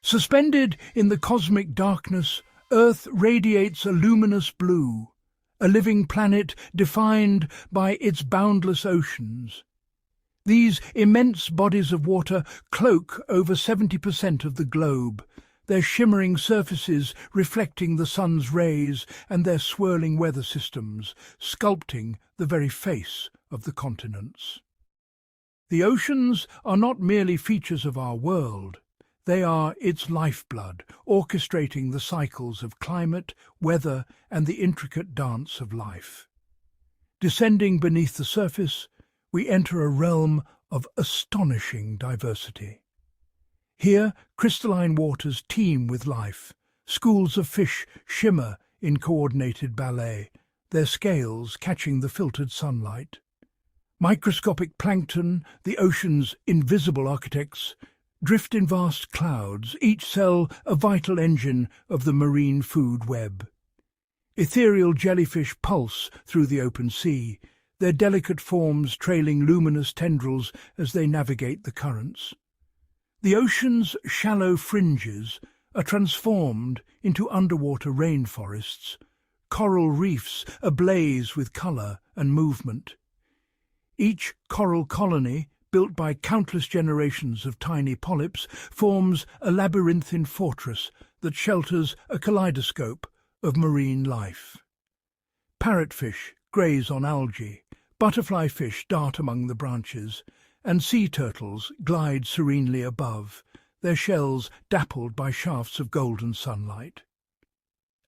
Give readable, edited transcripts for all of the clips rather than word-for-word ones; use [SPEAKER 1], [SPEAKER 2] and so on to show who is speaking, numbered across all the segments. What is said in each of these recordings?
[SPEAKER 1] Suspended in the cosmic darkness, Earth radiates a luminous blue, a living planet defined by its boundless oceans. These immense bodies of water cloak over 70% of the globe, their shimmering surfaces reflecting the sun's rays and their swirling weather systems, sculpting the very face of the continents. The oceans are not merely features of our world. They are its lifeblood, orchestrating the cycles of climate, weather, and the intricate dance of life. Descending beneath the surface, we enter a realm of astonishing diversity. Here, crystalline waters teem with life. Schools of fish shimmer in coordinated ballet, their scales catching the filtered sunlight. Microscopic plankton, the ocean's invisible architects, drift in vast clouds, each cell a vital engine of the marine food web. Ethereal jellyfish pulse through the open sea, their delicate forms trailing luminous tendrils as they navigate the currents. The ocean's shallow fringes are transformed into underwater rainforests, coral reefs ablaze with colour and movement. Each coral colony, built by countless generations of tiny polyps, forms a labyrinthine fortress that shelters a kaleidoscope of marine life. Parrotfish graze on algae, butterfly fish dart among the branches, and sea turtles glide serenely above, their shells dappled by shafts of golden sunlight.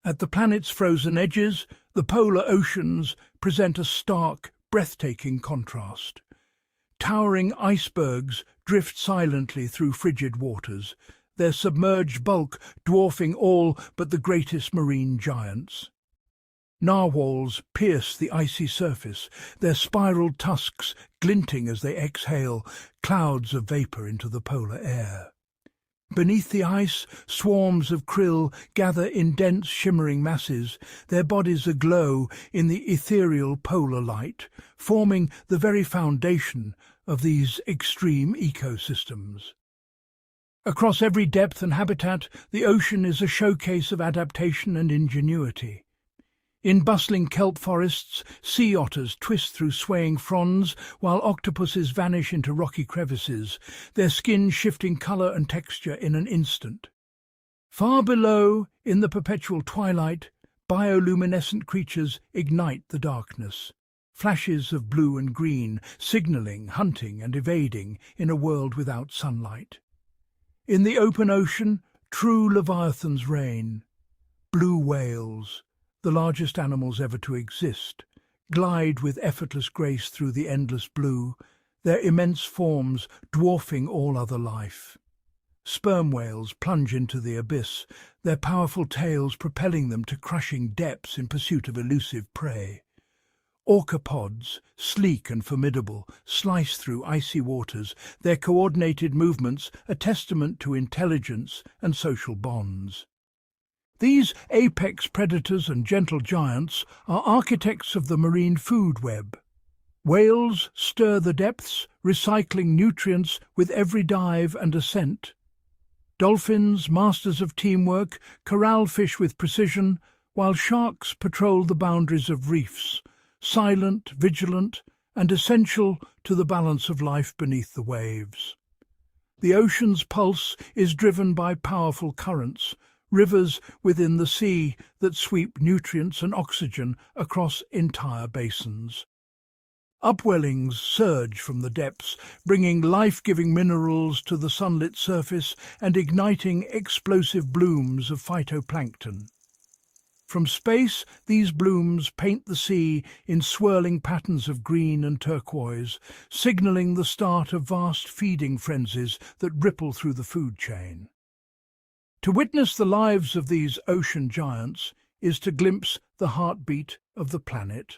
[SPEAKER 1] At the planet's frozen edges, the polar oceans present a stark, breathtaking contrast. Towering icebergs drift silently through frigid waters, their submerged bulk dwarfing all but the greatest marine giants. Narwhals pierce the icy surface, their spiral tusks glinting as they exhale clouds of vapour into the polar air. Beneath the ice, swarms of krill gather in dense shimmering masses, their bodies aglow in the ethereal polar light, forming the very foundation of these extreme ecosystems. Across every depth and habitat, the ocean is a showcase of adaptation and ingenuity. In bustling kelp forests, sea otters twist through swaying fronds, while octopuses vanish into rocky crevices, their skin shifting colour and texture in an instant. Far below, in the perpetual twilight, bioluminescent creatures ignite the darkness. Flashes of blue and green, signalling, hunting and evading in a world without sunlight. In the open ocean, true leviathans reign. Blue whales, the largest animals ever to exist, glide with effortless grace through the endless blue, their immense forms dwarfing all other life. Sperm whales plunge into the abyss, their powerful tails propelling them to crushing depths in pursuit of elusive prey. Orcapods, sleek and formidable, slice through icy waters, their coordinated movements a testament to intelligence and social bonds. These apex predators and gentle giants are architects of the marine food web. Whales stir the depths, recycling nutrients with every dive and ascent. Dolphins, masters of teamwork, corral fish with precision, while sharks patrol the boundaries of reefs, silent, vigilant, and essential to the balance of life beneath the waves. The ocean's pulse is driven by powerful currents, rivers within the sea that sweep nutrients and oxygen across entire basins. Upwellings surge from the depths, bringing life-giving minerals to the sunlit surface and igniting explosive blooms of phytoplankton. From space, these blooms paint the sea in swirling patterns of green and turquoise, signalling the start of vast feeding frenzies that ripple through the food chain. To witness the lives of these ocean giants is to glimpse the heartbeat of the planet.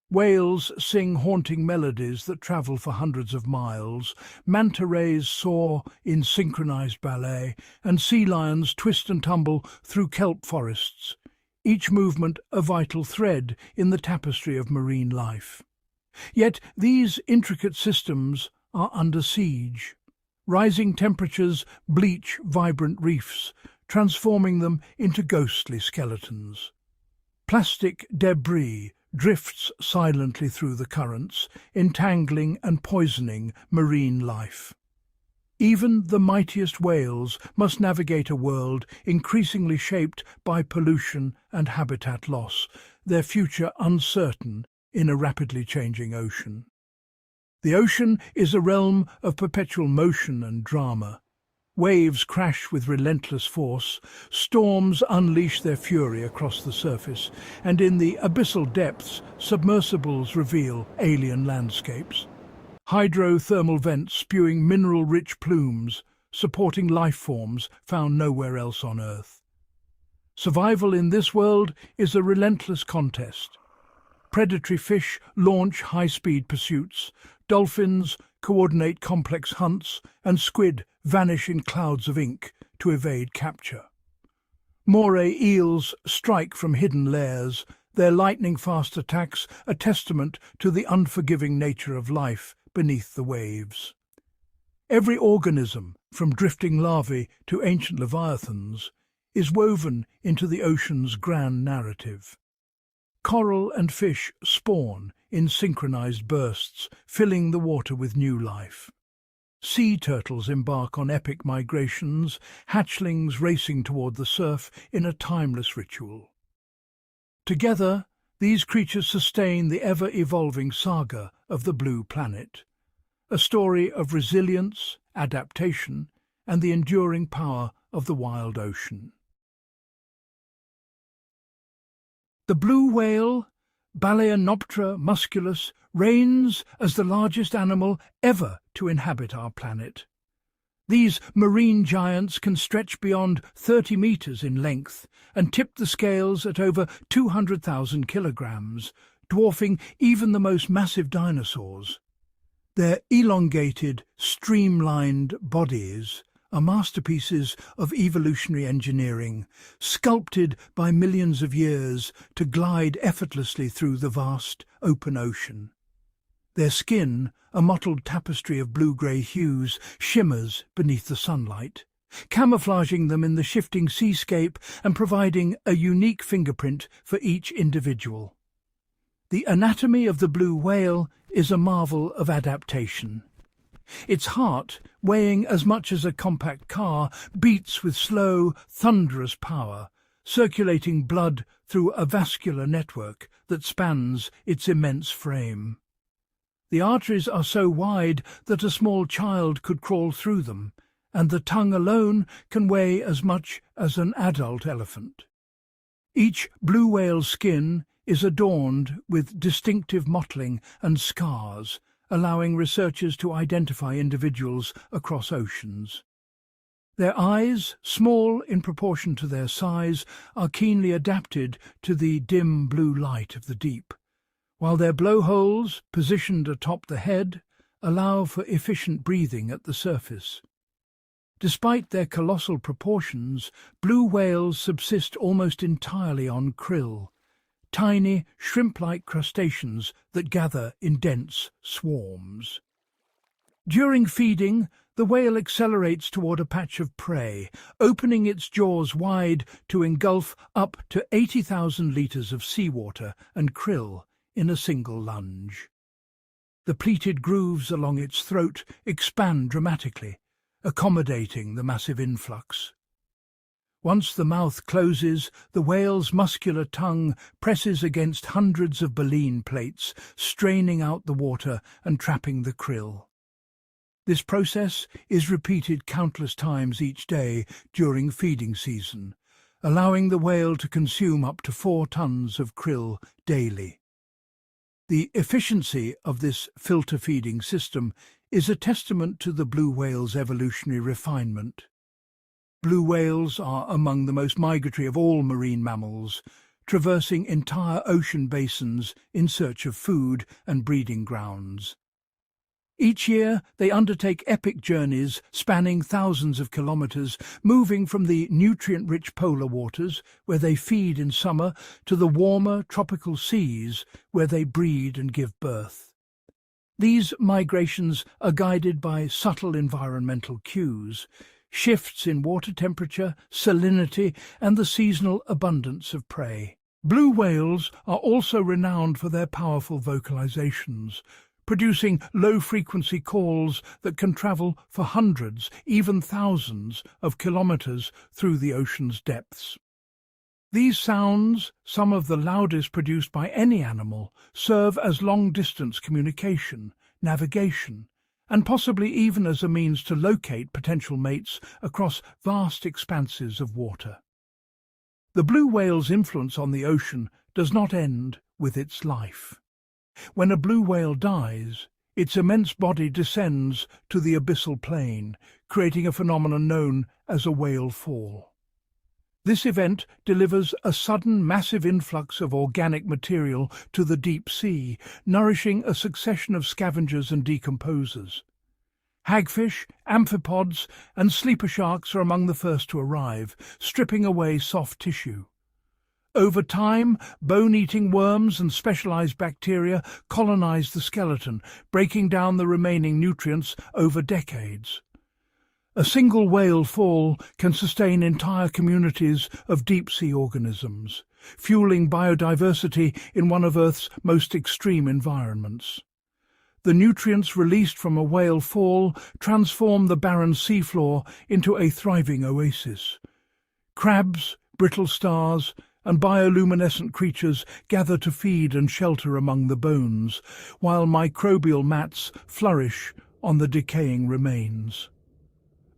[SPEAKER 1] Whales sing haunting melodies that travel for hundreds of miles, manta rays soar in synchronized ballet, and sea lions twist and tumble through kelp forests, each movement a vital thread in the tapestry of marine life. Yet these intricate systems are under siege. Rising temperatures bleach vibrant reefs, transforming them into ghostly skeletons. Plastic debris drifts silently through the currents, entangling and poisoning marine life. Even the mightiest whales must navigate a world increasingly shaped by pollution and habitat loss, their future uncertain in a rapidly changing ocean. The ocean is a realm of perpetual motion and drama. Waves crash with relentless force, storms unleash their fury across the surface, and in the abyssal depths, submersibles reveal alien landscapes. Hydrothermal vents spewing mineral-rich plumes, supporting life forms found nowhere else on Earth. Survival in this world is a relentless contest. Predatory fish launch high-speed pursuits, dolphins coordinate complex hunts, and squid vanish in clouds of ink to evade capture. Moray eels strike from hidden lairs, their lightning-fast attacks a testament to the unforgiving nature of life beneath the waves. Every organism, from drifting larvae to ancient leviathans, is woven into the ocean's grand narrative. Coral and fish spawn in synchronized bursts, filling the water with new life. Sea turtles embark on epic migrations, hatchlings racing toward the surf in a timeless ritual. Together, these creatures sustain the ever-evolving saga of the Blue Planet, a story of resilience, adaptation, and the enduring power of the wild ocean. The blue whale, Balaenoptera musculus, reigns as the largest animal ever to inhabit our planet. These marine giants can stretch beyond 30 meters in length and tip the scales at over 200,000 kilograms, dwarfing even the most massive dinosaurs. Their elongated, streamlined bodies are masterpieces of evolutionary engineering, sculpted by millions of years to glide effortlessly through the vast, open ocean. Their skin, a mottled tapestry of blue-grey hues, shimmers beneath the sunlight, camouflaging them in the shifting seascape and providing a unique fingerprint for each individual. The anatomy of the blue whale is a marvel of adaptation. Its heart, weighing as much as a compact car, beats with slow, thunderous power, circulating blood through a vascular network that spans its immense frame. The arteries are so wide that a small child could crawl through them, and the tongue alone can weigh as much as an adult elephant. Each blue whale's skin is adorned with distinctive mottling and scars, allowing researchers to identify individuals across oceans. Their eyes, small in proportion to their size, are keenly adapted to the dim blue light of the deep, while their blowholes, positioned atop the head, allow for efficient breathing at the surface. Despite their colossal proportions, blue whales subsist almost entirely on krill, tiny, shrimp-like crustaceans that gather in dense swarms. During feeding, the whale accelerates toward a patch of prey, opening its jaws wide to engulf up to 80,000 litres of seawater and krill in a single lunge. The pleated grooves along its throat expand dramatically, accommodating the massive influx. Once the mouth closes, the whale's muscular tongue presses against hundreds of baleen plates, straining out the water and trapping the krill. This process is repeated countless times each day during feeding season, allowing the whale to consume up to 4 tons of krill daily. The efficiency of this filter feeding system is a testament to the blue whale's evolutionary refinement. Blue whales are among the most migratory of all marine mammals, traversing entire ocean basins in search of food and breeding grounds. Each year, they undertake epic journeys spanning thousands of kilometers, moving from the nutrient-rich polar waters, where they feed in summer, to the warmer tropical seas, where they breed and give birth. These migrations are guided by subtle environmental cues, shifts in water temperature, salinity, and the seasonal abundance of prey. Blue whales are also renowned for their powerful vocalizations, producing low-frequency calls that can travel for hundreds, even thousands, of kilometers through the ocean's depths. These sounds, some of the loudest produced by any animal, serve as long-distance communication, navigation, and possibly even as a means to locate potential mates across vast expanses of water. The blue whale's influence on the ocean does not end with its life. When a blue whale dies, its immense body descends to the abyssal plain, creating a phenomenon known as a whale fall. This event delivers a sudden massive influx of organic material to the deep sea, nourishing a succession of scavengers and decomposers. Hagfish, amphipods, and sleeper sharks are among the first to arrive, stripping away soft tissue. Over time, bone-eating worms and specialized bacteria colonize the skeleton, breaking down the remaining nutrients over decades. A single whale fall can sustain entire communities of deep-sea organisms, fueling biodiversity in one of Earth's most extreme environments. The nutrients released from a whale fall transform the barren seafloor into a thriving oasis. Crabs, brittle stars, and bioluminescent creatures gather to feed and shelter among the bones, while microbial mats flourish on the decaying remains.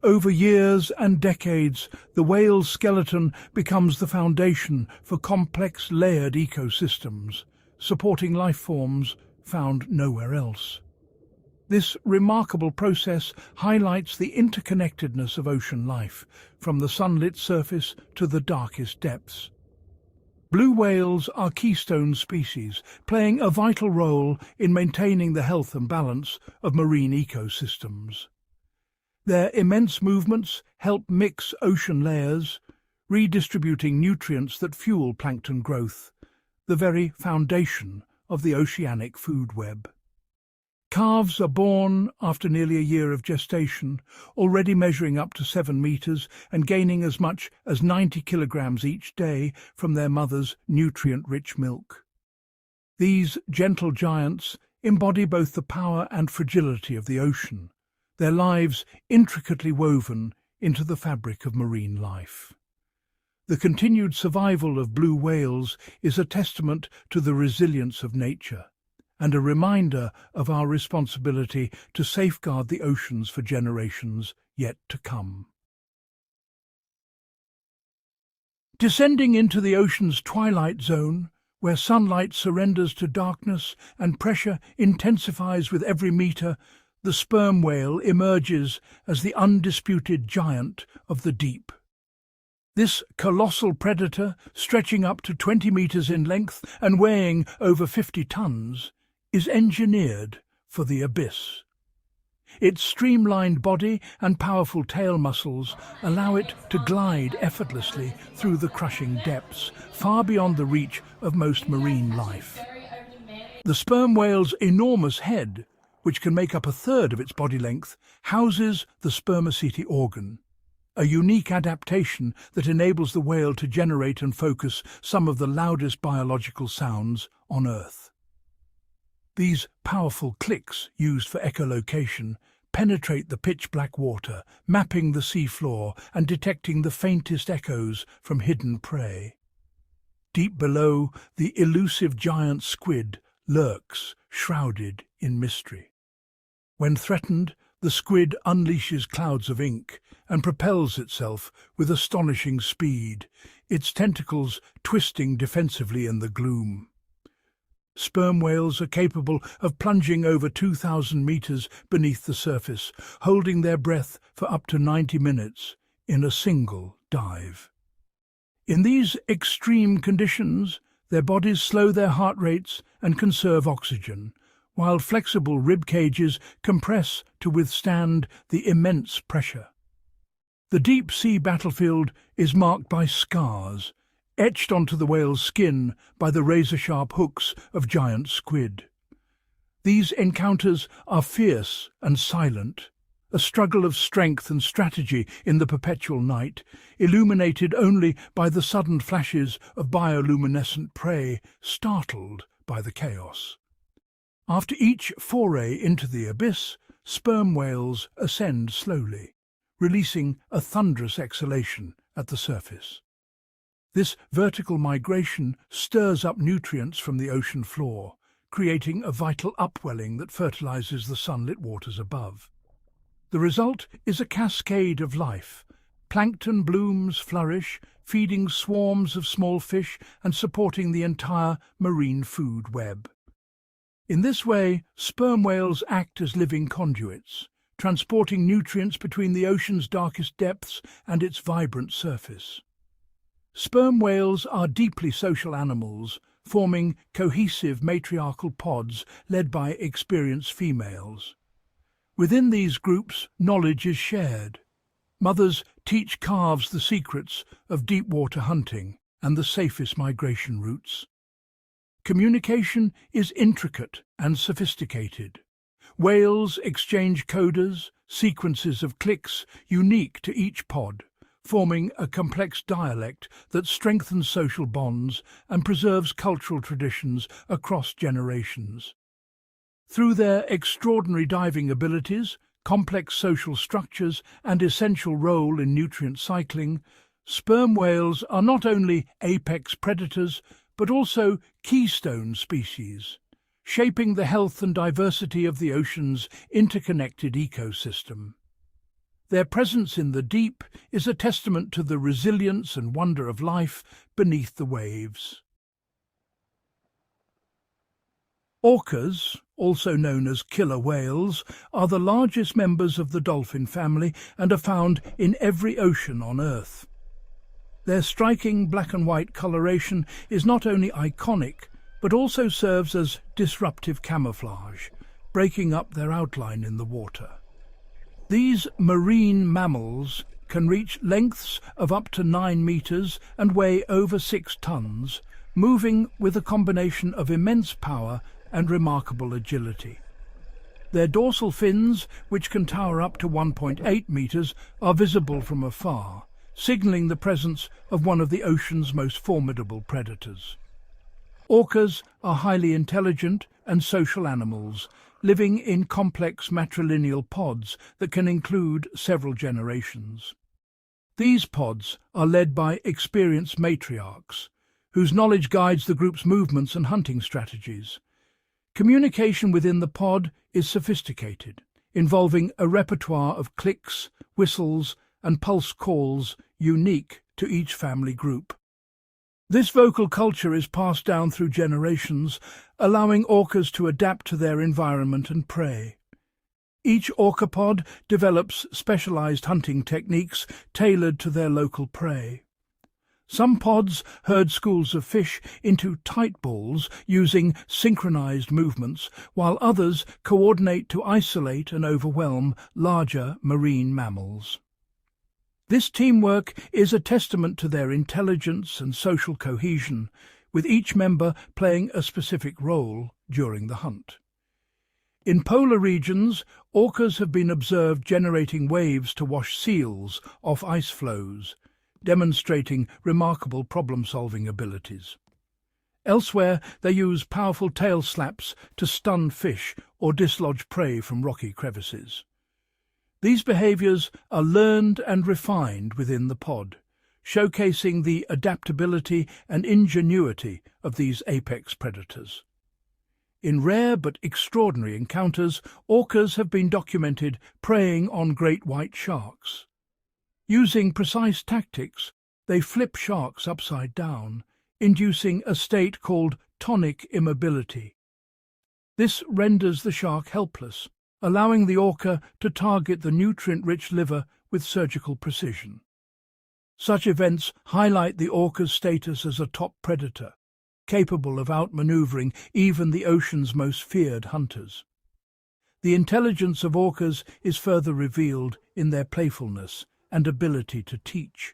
[SPEAKER 1] Over years and decades, the whale's skeleton becomes the foundation for complex layered ecosystems, supporting life forms found nowhere else. This remarkable process highlights the interconnectedness of ocean life, from the sunlit surface to the darkest depths. Blue whales are keystone species, playing a vital role in maintaining the health and balance of marine ecosystems. Their immense movements help mix ocean layers, redistributing nutrients that fuel plankton growth, the very foundation of the oceanic food web. Calves are born after nearly a year of gestation, already measuring up to 7 meters and gaining as much as 90 kilograms each day from their mother's nutrient-rich milk. These gentle giants embody both the power and fragility of the ocean, their lives intricately woven into the fabric of marine life. The continued survival of blue whales is a testament to the resilience of nature, and a reminder of our responsibility to safeguard the oceans for generations yet to come. Descending into the ocean's twilight zone, where sunlight surrenders to darkness and pressure intensifies with every meter, the sperm whale emerges as the undisputed giant of the deep. This colossal predator, stretching up to 20 meters in length and weighing over 50 tons, is engineered for the abyss. Its streamlined body and powerful tail muscles allow it to glide effortlessly through the crushing depths, far beyond the reach of most marine life. The sperm whale's enormous head, which can make up a third of its body length, houses the spermaceti organ, a unique adaptation that enables the whale to generate and focus some of the loudest biological sounds on Earth. These powerful clicks, used for echolocation, penetrate the pitch-black water, mapping the seafloor and detecting the faintest echoes from hidden prey. Deep below, the elusive giant squid lurks, shrouded in mystery. When threatened, the squid unleashes clouds of ink and propels itself with astonishing speed, its tentacles twisting defensively in the gloom. Sperm whales are capable of plunging over 2,000 meters beneath the surface, holding their breath for up to 90 minutes in a single dive. In these extreme conditions, their bodies slow their heart rates and conserve oxygen, while flexible rib cages compress to withstand the immense pressure. The deep-sea battlefield is marked by scars, etched onto the whale's skin by the razor-sharp hooks of giant squid. These encounters are fierce and silent, a struggle of strength and strategy in the perpetual night, illuminated only by the sudden flashes of bioluminescent prey, startled by the chaos. After each foray into the abyss, sperm whales ascend slowly, releasing a thunderous exhalation at the surface. This vertical migration stirs up nutrients from the ocean floor, creating a vital upwelling that fertilizes the sunlit waters above. The result is a cascade of life. Plankton blooms flourish, feeding swarms of small fish and supporting the entire marine food web. In this way, sperm whales act as living conduits, transporting nutrients between the ocean's darkest depths and its vibrant surface. Sperm whales are deeply social animals, forming cohesive matriarchal pods led by experienced females. Within these groups, knowledge is shared. Mothers teach calves the secrets of deep-water hunting and the safest migration routes. Communication is intricate and sophisticated. Whales exchange codas, sequences of clicks unique to each pod, forming a complex dialect that strengthens social bonds and preserves cultural traditions across generations. Through their extraordinary diving abilities, complex social structures, and essential role in nutrient cycling, sperm whales are not only apex predators but also keystone species, shaping the health and diversity of the ocean's interconnected ecosystem. Their presence in the deep is a testament to the resilience and wonder of life beneath the waves. Orcas, also known as killer whales, are the largest members of the dolphin family and are found in every ocean on Earth. Their striking black and white coloration is not only iconic, but also serves as disruptive camouflage, breaking up their outline in the water. These marine mammals can reach lengths of up to 9 meters and weigh over 6 tons, moving with a combination of immense power and remarkable agility. Their dorsal fins, which can tower up to 1.8 meters, are visible from afar, signaling the presence of one of the ocean's most formidable predators. Orcas are highly intelligent and social animals, living in complex matrilineal pods that can include several generations. These pods are led by experienced matriarchs, whose knowledge guides the group's movements and hunting strategies. Communication within the pod is sophisticated, involving a repertoire of clicks, whistles, and pulse calls unique to each family group. This vocal culture is passed down through generations, allowing orcas to adapt to their environment and prey. Each orca pod develops specialized hunting techniques tailored to their local prey. Some pods herd schools of fish into tight balls using synchronized movements, while others coordinate to isolate and overwhelm larger marine mammals. This teamwork is a testament to their intelligence and social cohesion, with each member playing a specific role during the hunt. In polar regions, orcas have been observed generating waves to wash seals off ice floes, demonstrating remarkable problem-solving abilities. Elsewhere, they use powerful tail slaps to stun fish or dislodge prey from rocky crevices. These behaviors are learned and refined within the pod, showcasing the adaptability and ingenuity of these apex predators. In rare but extraordinary encounters, orcas have been documented preying on great white sharks. Using precise tactics, they flip sharks upside down, inducing a state called tonic immobility. This renders the shark helpless, allowing the orca to target the nutrient-rich liver with surgical precision. Such events highlight the orca's status as a top predator, capable of outmaneuvering even the ocean's most feared hunters. The intelligence of orcas is further revealed in their playfulness and ability to teach.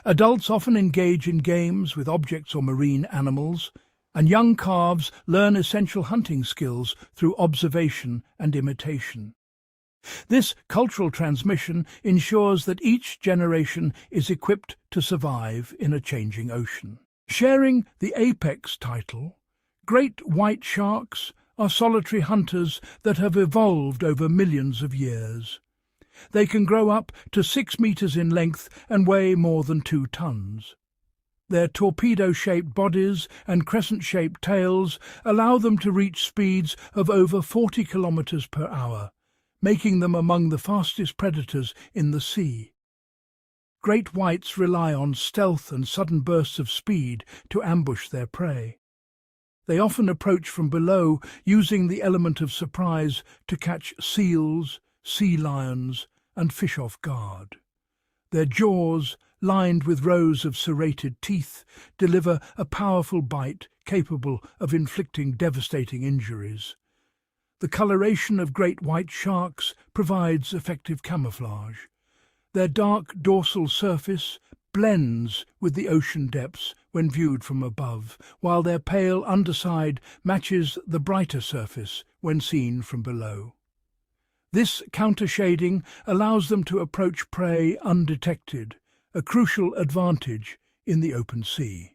[SPEAKER 1] Adults often engage in games with objects or marine animals, and young calves learn essential hunting skills through observation and imitation. This cultural transmission ensures that each generation is equipped to survive in a changing ocean. Sharing the apex title, great white sharks are solitary hunters that have evolved over millions of years. They can grow up to 6 meters in length and weigh more than 2 tons. Their torpedo-shaped bodies and crescent-shaped tails allow them to reach speeds of over 40 kilometers per hour, making them among the fastest predators in the sea. Great whites rely on stealth and sudden bursts of speed to ambush their prey. They often approach from below, using the element of surprise to catch seals, sea lions, and fish off guard. Their jaws, lined with rows of serrated teeth, deliver a powerful bite capable of inflicting devastating injuries. The coloration of great white sharks provides effective camouflage. Their dark dorsal surface blends with the ocean depths when viewed from above, while their pale underside matches the brighter surface when seen from below. This countershading allows them to approach prey undetected, a crucial advantage in the open sea.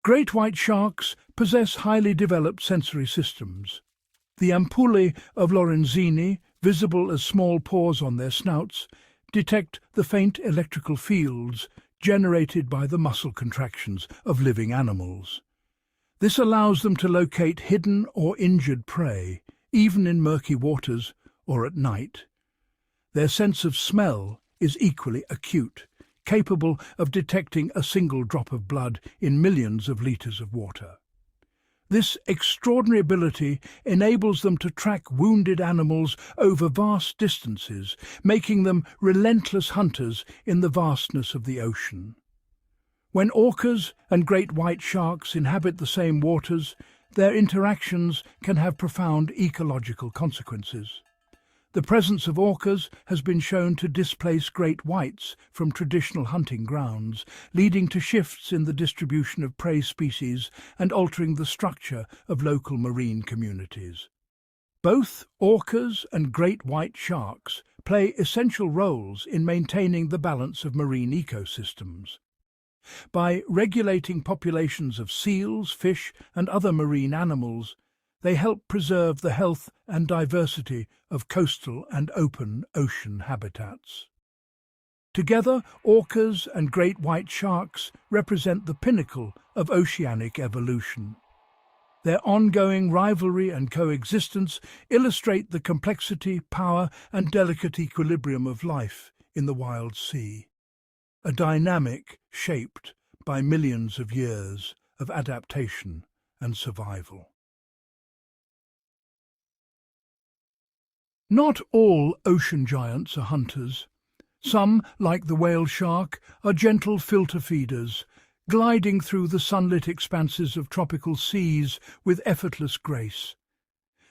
[SPEAKER 1] Great white sharks possess highly developed sensory systems. The ampullae of Lorenzini, visible as small pores on their snouts, detect the faint electrical fields generated by the muscle contractions of living animals. This allows them to locate hidden or injured prey, even in murky waters or at night. Their sense of smell is equally acute, capable of detecting a single drop of blood in millions of litres of water. This extraordinary ability enables them to track wounded animals over vast distances, making them relentless hunters in the vastness of the ocean. When orcas and great white sharks inhabit the same waters, their interactions can have profound ecological consequences. The presence of orcas has been shown to displace great whites from traditional hunting grounds, leading to shifts in the distribution of prey species and altering the structure of local marine communities. Both orcas and great white sharks play essential roles in maintaining the balance of marine ecosystems. By regulating populations of seals, fish, and other marine animals, they help preserve the health and diversity of coastal and open ocean habitats. Together, orcas and great white sharks represent the pinnacle of oceanic evolution. Their ongoing rivalry and coexistence illustrate the complexity, power, and delicate equilibrium of life in the wild sea, a dynamic shaped by millions of years of adaptation and survival. Not all ocean giants are hunters. Some, like the whale shark, are gentle filter feeders, gliding through the sunlit expanses of tropical seas with effortless grace.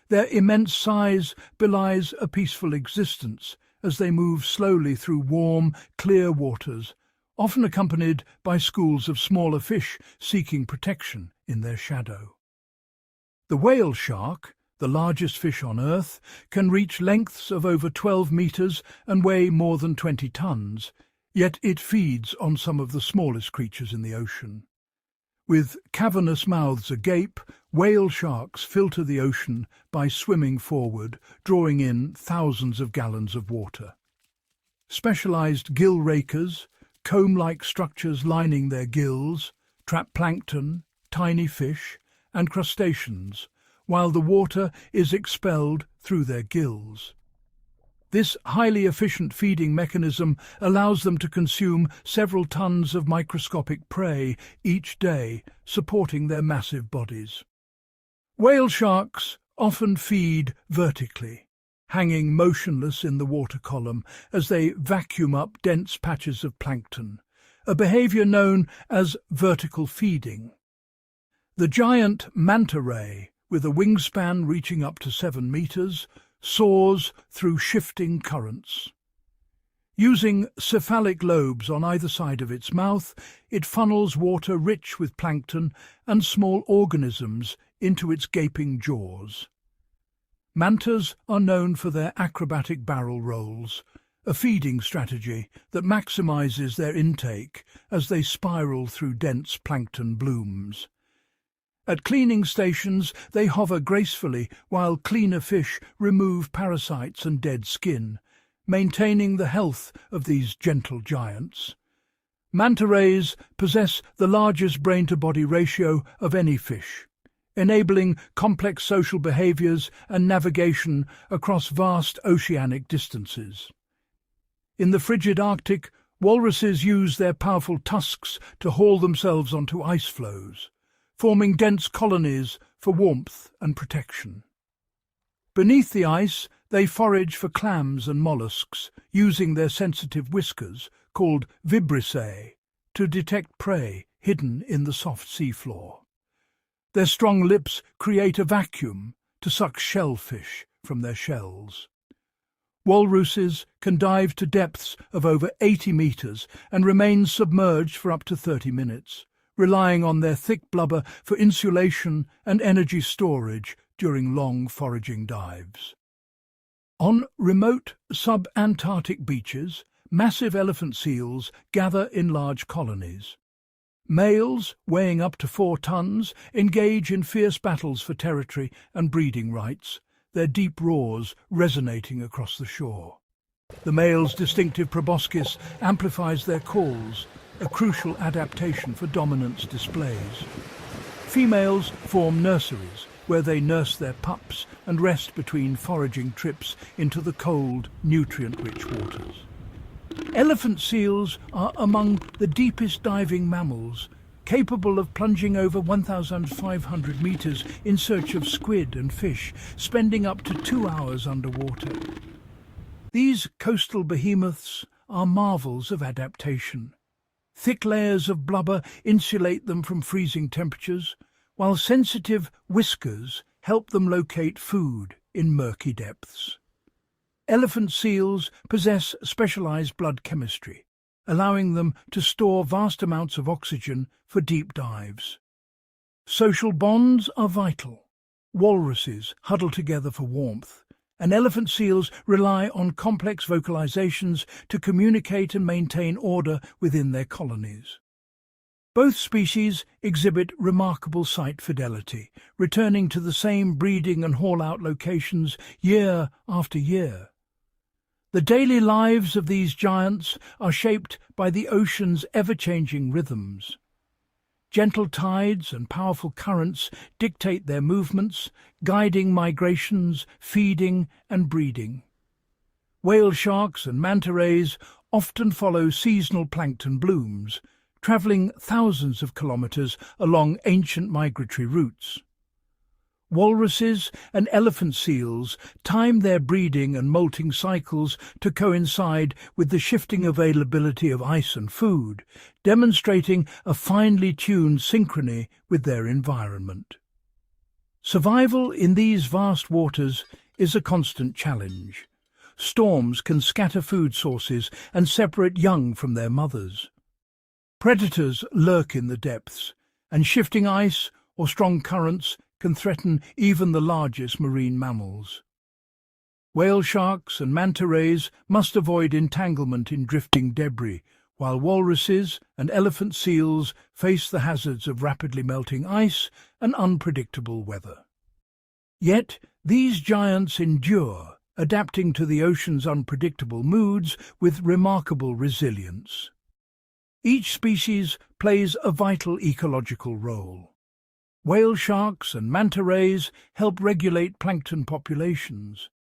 [SPEAKER 1] Their immense size belies a peaceful existence as they move slowly through warm, clear waters, often accompanied by schools of smaller fish seeking protection in their shadow. The whale shark, the largest fish on Earth, can reach lengths of over 12 meters and weigh more than 20 tons, yet it feeds on some of the smallest creatures in the ocean. With cavernous mouths agape, whale sharks filter the ocean by swimming forward, drawing in thousands of gallons of water. Specialized gill rakers, comb-like structures lining their gills, trap plankton, tiny fish, and crustaceans, while the water is expelled through their gills. This highly efficient feeding mechanism allows them to consume several tons of microscopic prey each day, supporting their massive bodies. Whale sharks often feed vertically, hanging motionless in the water column as they vacuum up dense patches of plankton, a behavior known as vertical feeding. The giant manta ray, with a wingspan reaching up to 7 meters, soars through shifting currents. Using cephalic lobes on either side of its mouth, it funnels water rich with plankton and small organisms into its gaping jaws. Mantas are known for their acrobatic barrel rolls, a feeding strategy that maximizes their intake as they spiral through dense plankton blooms. At cleaning stations, they hover gracefully while cleaner fish remove parasites and dead skin, maintaining the health of these gentle giants. Manta rays possess the largest brain-to-body ratio of any fish, enabling complex social behaviors and navigation across vast oceanic distances. In the frigid Arctic, walruses use their powerful tusks to haul themselves onto ice floes, forming dense colonies for warmth and protection. Beneath the ice, they forage for clams and mollusks, using their sensitive whiskers, called vibrissae, to detect prey hidden in the soft seafloor. Their strong lips create a vacuum to suck shellfish from their shells. Walruses can dive to depths of over 80 meters and remain submerged for up to 30 minutes, relying on their thick blubber for insulation and energy storage during long foraging dives. On remote sub-Antarctic beaches, massive elephant seals gather in large colonies. Males, weighing up to 4 tons, engage in fierce battles for territory and breeding rights, their deep roars resonating across the shore. The male's distinctive proboscis amplifies their calls, a crucial adaptation for dominance displays. Females form nurseries, where they nurse their pups and rest between foraging trips into the cold, nutrient-rich waters. Elephant seals are among the deepest diving mammals, capable of plunging over 1,500 meters in search of squid and fish, spending up to 2 hours underwater. These coastal behemoths are marvels of adaptation. Thick layers of blubber insulate them from freezing temperatures, while sensitive whiskers help them locate food in murky depths. Elephant seals possess specialized blood chemistry, allowing them to store vast amounts of oxygen for deep dives. Social bonds are vital. Walruses huddle together for warmth, and elephant seals rely on complex vocalizations to communicate and maintain order within their colonies. Both species exhibit remarkable site fidelity, returning to the same breeding and haul-out locations year after year. The daily lives of these giants are shaped by the ocean's ever-changing rhythms. Gentle tides and powerful currents dictate their movements, guiding migrations, feeding and breeding. Whale sharks and manta rays often follow seasonal plankton blooms, travelling thousands of kilometres along ancient migratory routes. Walruses and elephant seals time their breeding and molting cycles to coincide with the shifting availability of ice and food, demonstrating a finely tuned synchrony with their environment. Survival in these vast waters is a constant challenge. Storms can scatter food sources and separate young from their mothers. Predators lurk in the depths, and shifting ice or strong currents can threaten even the largest marine mammals. Whale sharks and manta rays must avoid entanglement in drifting debris, while walruses and elephant seals face the hazards of rapidly melting ice and unpredictable weather. Yet these giants endure, adapting to the ocean's unpredictable moods with remarkable resilience. Each species plays a vital ecological role. Whale sharks and manta rays help regulate plankton populations,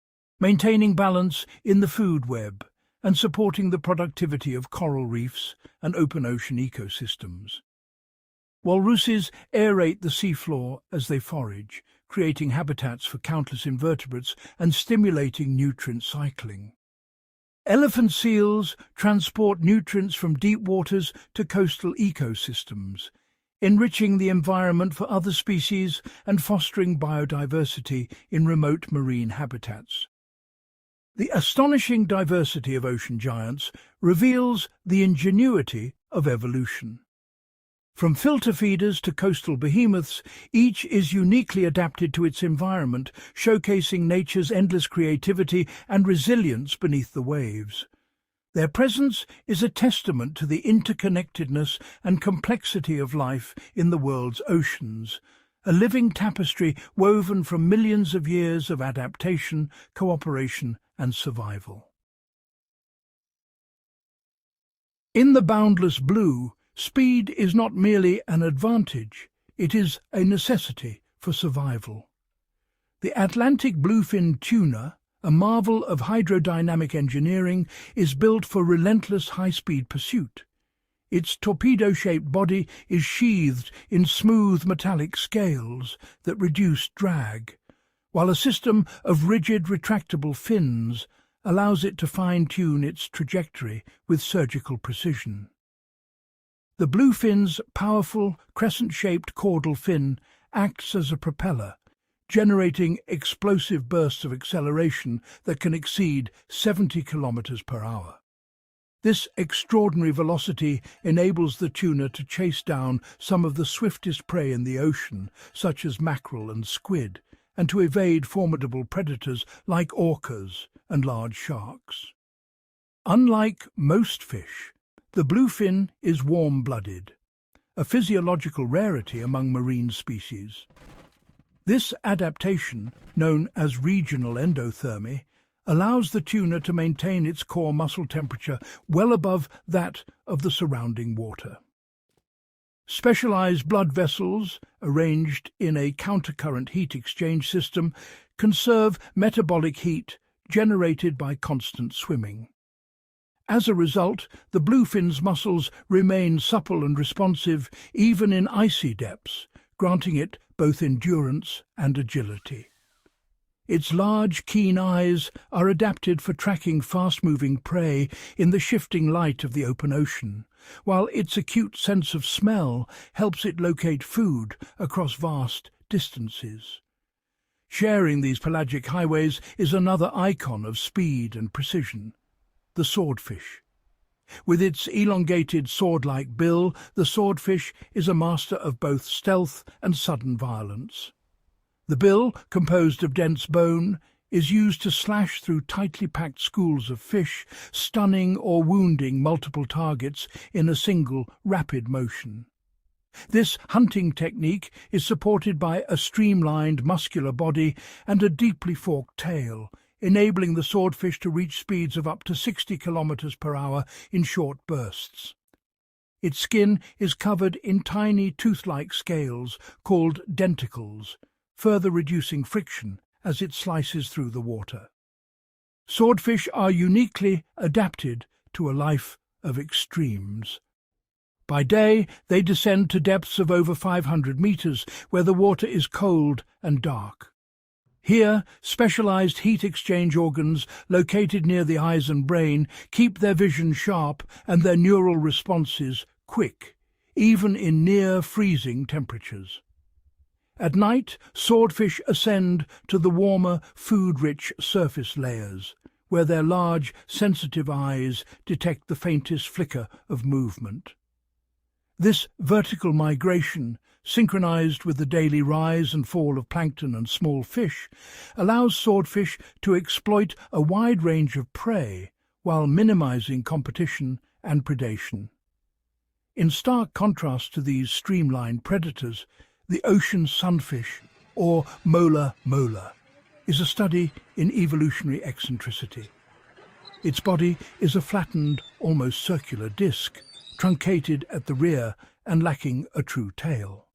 [SPEAKER 1] maintaining balance in the food web and supporting the productivity of coral reefs and open ocean ecosystems. Walruses aerate the seafloor as they forage, creating habitats for countless invertebrates and stimulating nutrient cycling. Elephant seals transport nutrients from deep waters to coastal ecosystems, enriching the environment for other species and fostering biodiversity in remote marine habitats. The astonishing diversity of ocean giants reveals the ingenuity of evolution. From filter feeders to coastal behemoths, each is uniquely adapted to its environment, showcasing nature's endless creativity and resilience beneath the waves. Their presence is a testament to the interconnectedness and complexity of life in the world's oceans, a living tapestry woven from millions of years of adaptation, cooperation, and survival. In the boundless blue, speed is not merely an advantage, it is a necessity for survival. The Atlantic bluefin tuna, a marvel of hydrodynamic engineering, is built for relentless high-speed pursuit. Its torpedo-shaped body is sheathed in smooth metallic scales that reduce drag, while a system of rigid retractable fins allows it to fine-tune its trajectory with surgical precision. The bluefin's powerful, crescent-shaped caudal fin acts as a propeller, generating explosive bursts of acceleration that can exceed 70 kilometers per hour. This extraordinary velocity enables the tuna to chase down some of the swiftest prey in the ocean, such as mackerel and squid, and to evade formidable predators like orcas and large sharks. Unlike most fish, the bluefin is warm-blooded, a physiological rarity among marine species. This adaptation, known as regional endothermy, allows the tuna to maintain its core muscle temperature well above that of the surrounding water. Specialized blood vessels, arranged in a countercurrent heat exchange system, conserve metabolic heat generated by constant swimming. As a result, the bluefin's muscles remain supple and responsive even in icy depths, granting it both endurance and agility. Its large, keen eyes are adapted for tracking fast-moving prey in the shifting light of the open ocean, while its acute sense of smell helps it locate food across vast distances. Sharing these pelagic highways is another icon of speed and precision, the swordfish. With its elongated sword-like bill, the swordfish is a master of both stealth and sudden violence. The bill, composed of dense bone, is used to slash through tightly packed schools of fish, stunning or wounding multiple targets in a single, rapid motion. This hunting technique is supported by a streamlined, muscular body and a deeply forked tail, enabling the swordfish to reach speeds of up to 60 kilometers per hour in short bursts. Its skin is covered in tiny tooth-like scales called denticles, further reducing friction as it slices through the water. Swordfish are uniquely adapted to a life of extremes. By day, they descend to depths of over 500 meters, where the water is cold and dark. Here, specialized heat exchange organs located near the eyes and brain keep their vision sharp and their neural responses quick, even in near-freezing temperatures. At night, swordfish ascend to the warmer, food-rich surface layers, where their large, sensitive eyes detect the faintest flicker of movement. This vertical migration, synchronized with the daily rise and fall of plankton and small fish, allows swordfish to exploit a wide range of prey while minimizing competition and predation. In stark contrast to these streamlined predators, the ocean sunfish, or mola, is a study in evolutionary eccentricity. Its body is a flattened, almost circular disc, truncated at the rear and lacking a true tail.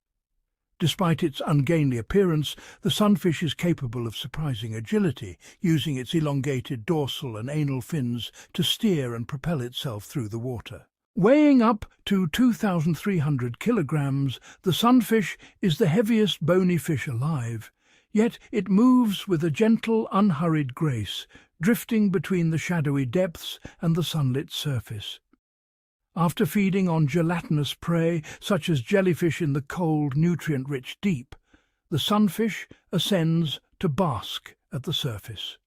[SPEAKER 1] Despite its ungainly appearance, the sunfish is capable of surprising agility, using its elongated dorsal and anal fins to steer and propel itself through the water. Weighing up to 2,300 kilograms, the sunfish is the heaviest bony fish alive, yet it moves with a gentle, unhurried grace, drifting between the shadowy depths and the sunlit surface. After feeding on gelatinous prey, such as jellyfish in the cold, nutrient-rich deep, the sunfish ascends to bask at the surface.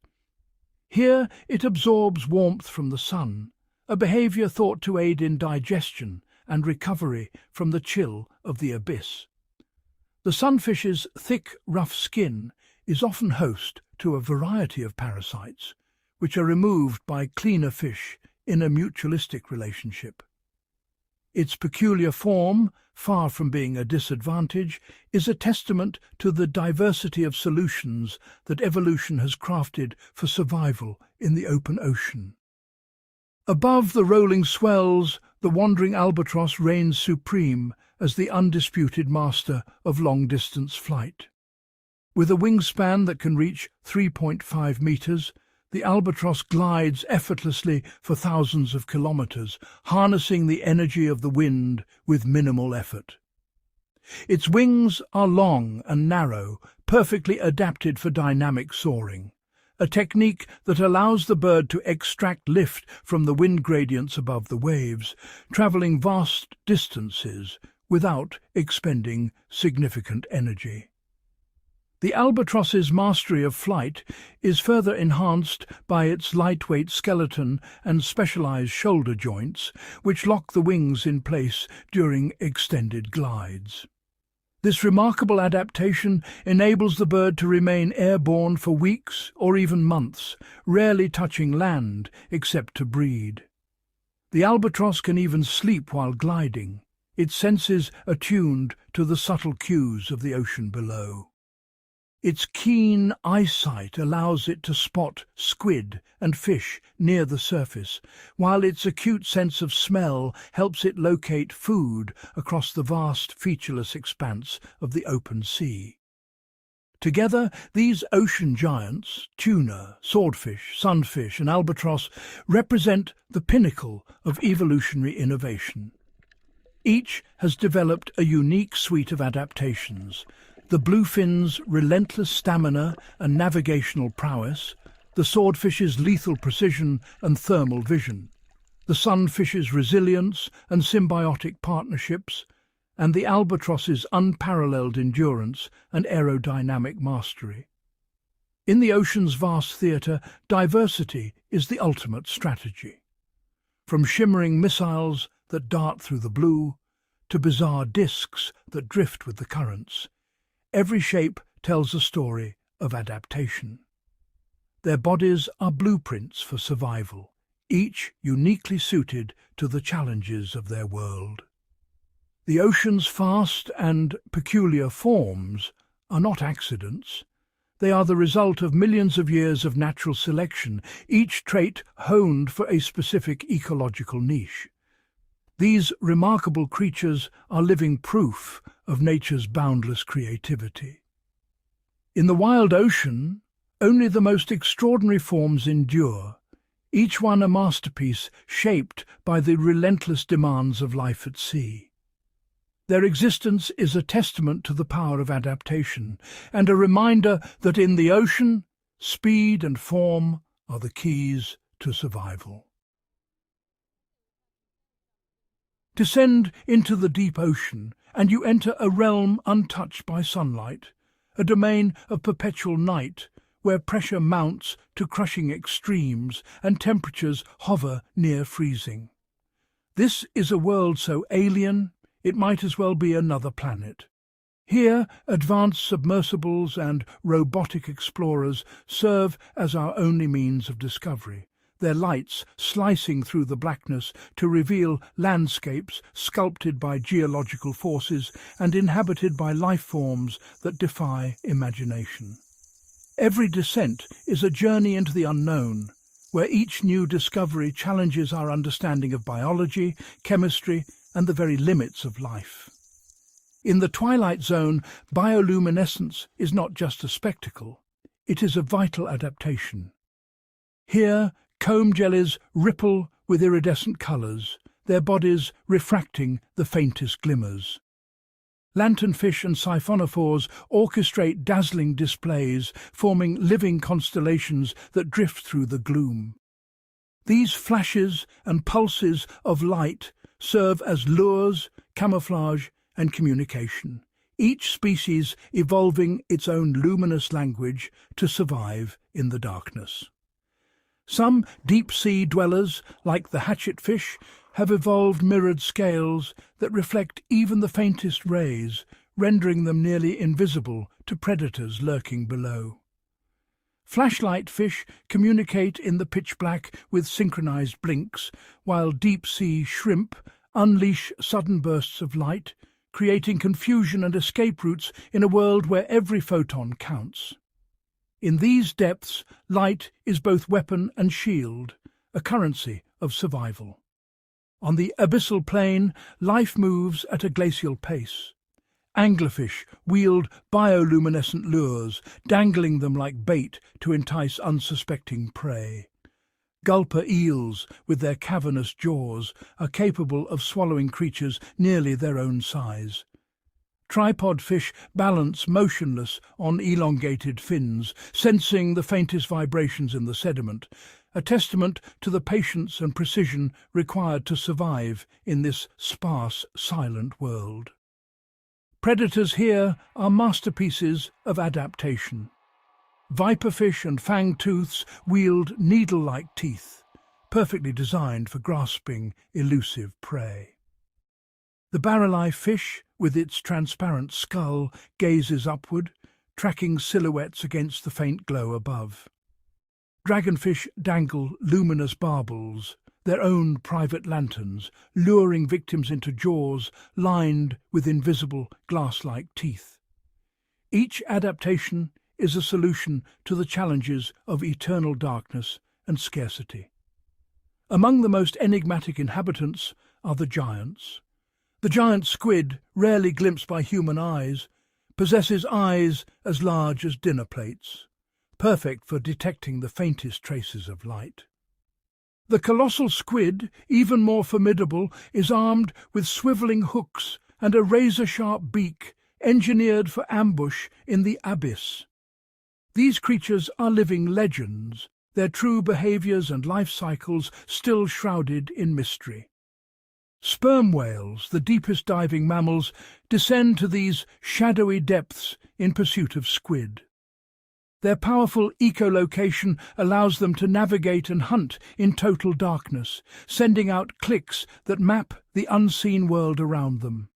[SPEAKER 1] Here it absorbs warmth from the sun, a behavior thought to aid in digestion and recovery from the chill of the abyss. The sunfish's thick, rough skin is often host to a variety of parasites, which are removed by cleaner fish in a mutualistic relationship. Its peculiar form, far from being a disadvantage, is a testament to the diversity of solutions that evolution has crafted for survival in the open ocean. Above the rolling swells, the wandering albatross reigns supreme as the undisputed master of long-distance flight. With a wingspan that can reach 3.5 meters, the albatross glides effortlessly for thousands of kilometers, harnessing the energy of the wind with minimal effort. Its wings are long and narrow, perfectly adapted for dynamic soaring, a technique that allows the bird to extract lift from the wind gradients above the waves, traveling vast distances without expending significant energy. The albatross's mastery of flight is further enhanced by its lightweight skeleton and specialized shoulder joints, which lock the wings in place during extended glides. This remarkable adaptation enables the bird to remain airborne for weeks or even months, rarely touching land except to breed. The albatross can even sleep while gliding, its senses attuned to the subtle cues of the ocean below. Its keen eyesight allows it to spot squid and fish near the surface, while its acute sense of smell helps it locate food across the vast, featureless expanse of the open sea. Together, these ocean giants, tuna, swordfish, sunfish and albatross, represent the pinnacle of evolutionary innovation. Each has developed a unique suite of adaptations: the bluefin's relentless stamina and navigational prowess, the swordfish's lethal precision and thermal vision, the sunfish's resilience and symbiotic partnerships, and the albatross's unparalleled endurance and aerodynamic mastery. In the ocean's vast theatre, diversity is the ultimate strategy. From shimmering missiles that dart through the blue to bizarre discs that drift with the currents, every shape tells a story of adaptation. Their bodies are blueprints for survival, each uniquely suited to the challenges of their world. The ocean's vast and peculiar forms are not accidents. They are the result of millions of years of natural selection, each trait honed for a specific ecological niche. These remarkable creatures are living proof of nature's boundless creativity. In the wild ocean, only the most extraordinary forms endure, each one a masterpiece shaped by the relentless demands of life at sea. Their existence is a testament to the power of adaptation, and a reminder that in the ocean, speed and form are the keys to survival. Descend into the deep ocean, and you enter a realm untouched by sunlight, a domain of perpetual night, where pressure mounts to crushing extremes and temperatures hover near freezing. This is a world so alien, it might as well be another planet. Here, advanced submersibles and robotic explorers serve as our only means of discovery, their lights slicing through the blackness to reveal landscapes sculpted by geological forces and inhabited by life forms that defy imagination. Every descent is a journey into the unknown, where each new discovery challenges our understanding of biology, chemistry, and the very limits of life. In the twilight zone, bioluminescence is not just a spectacle, it is a vital adaptation. Here, comb jellies ripple with iridescent colours, their bodies refracting the faintest glimmers. Lanternfish and siphonophores orchestrate dazzling displays, forming living constellations that drift through the gloom. These flashes and pulses of light serve as lures, camouflage, and communication, each species evolving its own luminous language to survive in the darkness. Some deep-sea dwellers, like the hatchetfish, have evolved mirrored scales that reflect even the faintest rays, rendering them nearly invisible to predators lurking below. Flashlight fish communicate in the pitch black with synchronized blinks, while deep-sea shrimp unleash sudden bursts of light, creating confusion and escape routes in a world where every photon counts. In these depths, light is both weapon and shield, a currency of survival. On the abyssal plain, life moves at a glacial pace. Anglerfish wield bioluminescent lures, dangling them like bait to entice unsuspecting prey. Gulper eels, with their cavernous jaws, are capable of swallowing creatures nearly their own size. Tripod fish balance motionless on elongated fins, sensing the faintest vibrations in the sediment, a testament to the patience and precision required to survive in this sparse, silent world. Predators here are masterpieces of adaptation. Viperfish and fangtooths wield needle-like teeth, perfectly designed for grasping elusive prey. The barrel-eye fish, with its transparent skull, gazes upward, tracking silhouettes against the faint glow above. Dragonfish dangle luminous barbels, their own private lanterns, luring victims into jaws lined with invisible glass-like teeth. Each adaptation is a solution to the challenges of eternal darkness and scarcity. Among the most enigmatic inhabitants are the giants. The giant squid, rarely glimpsed by human eyes, possesses eyes as large as dinner plates, perfect for detecting the faintest traces of light. The colossal squid, even more formidable, is armed with swivelling hooks and a razor-sharp beak engineered for ambush in the abyss. These creatures are living legends, their true behaviours and life cycles still shrouded in mystery. Sperm whales, the deepest diving mammals, descend to these shadowy depths in pursuit of squid. Their powerful echolocation allows them to navigate and hunt in total darkness, sending out clicks that map the unseen world around them.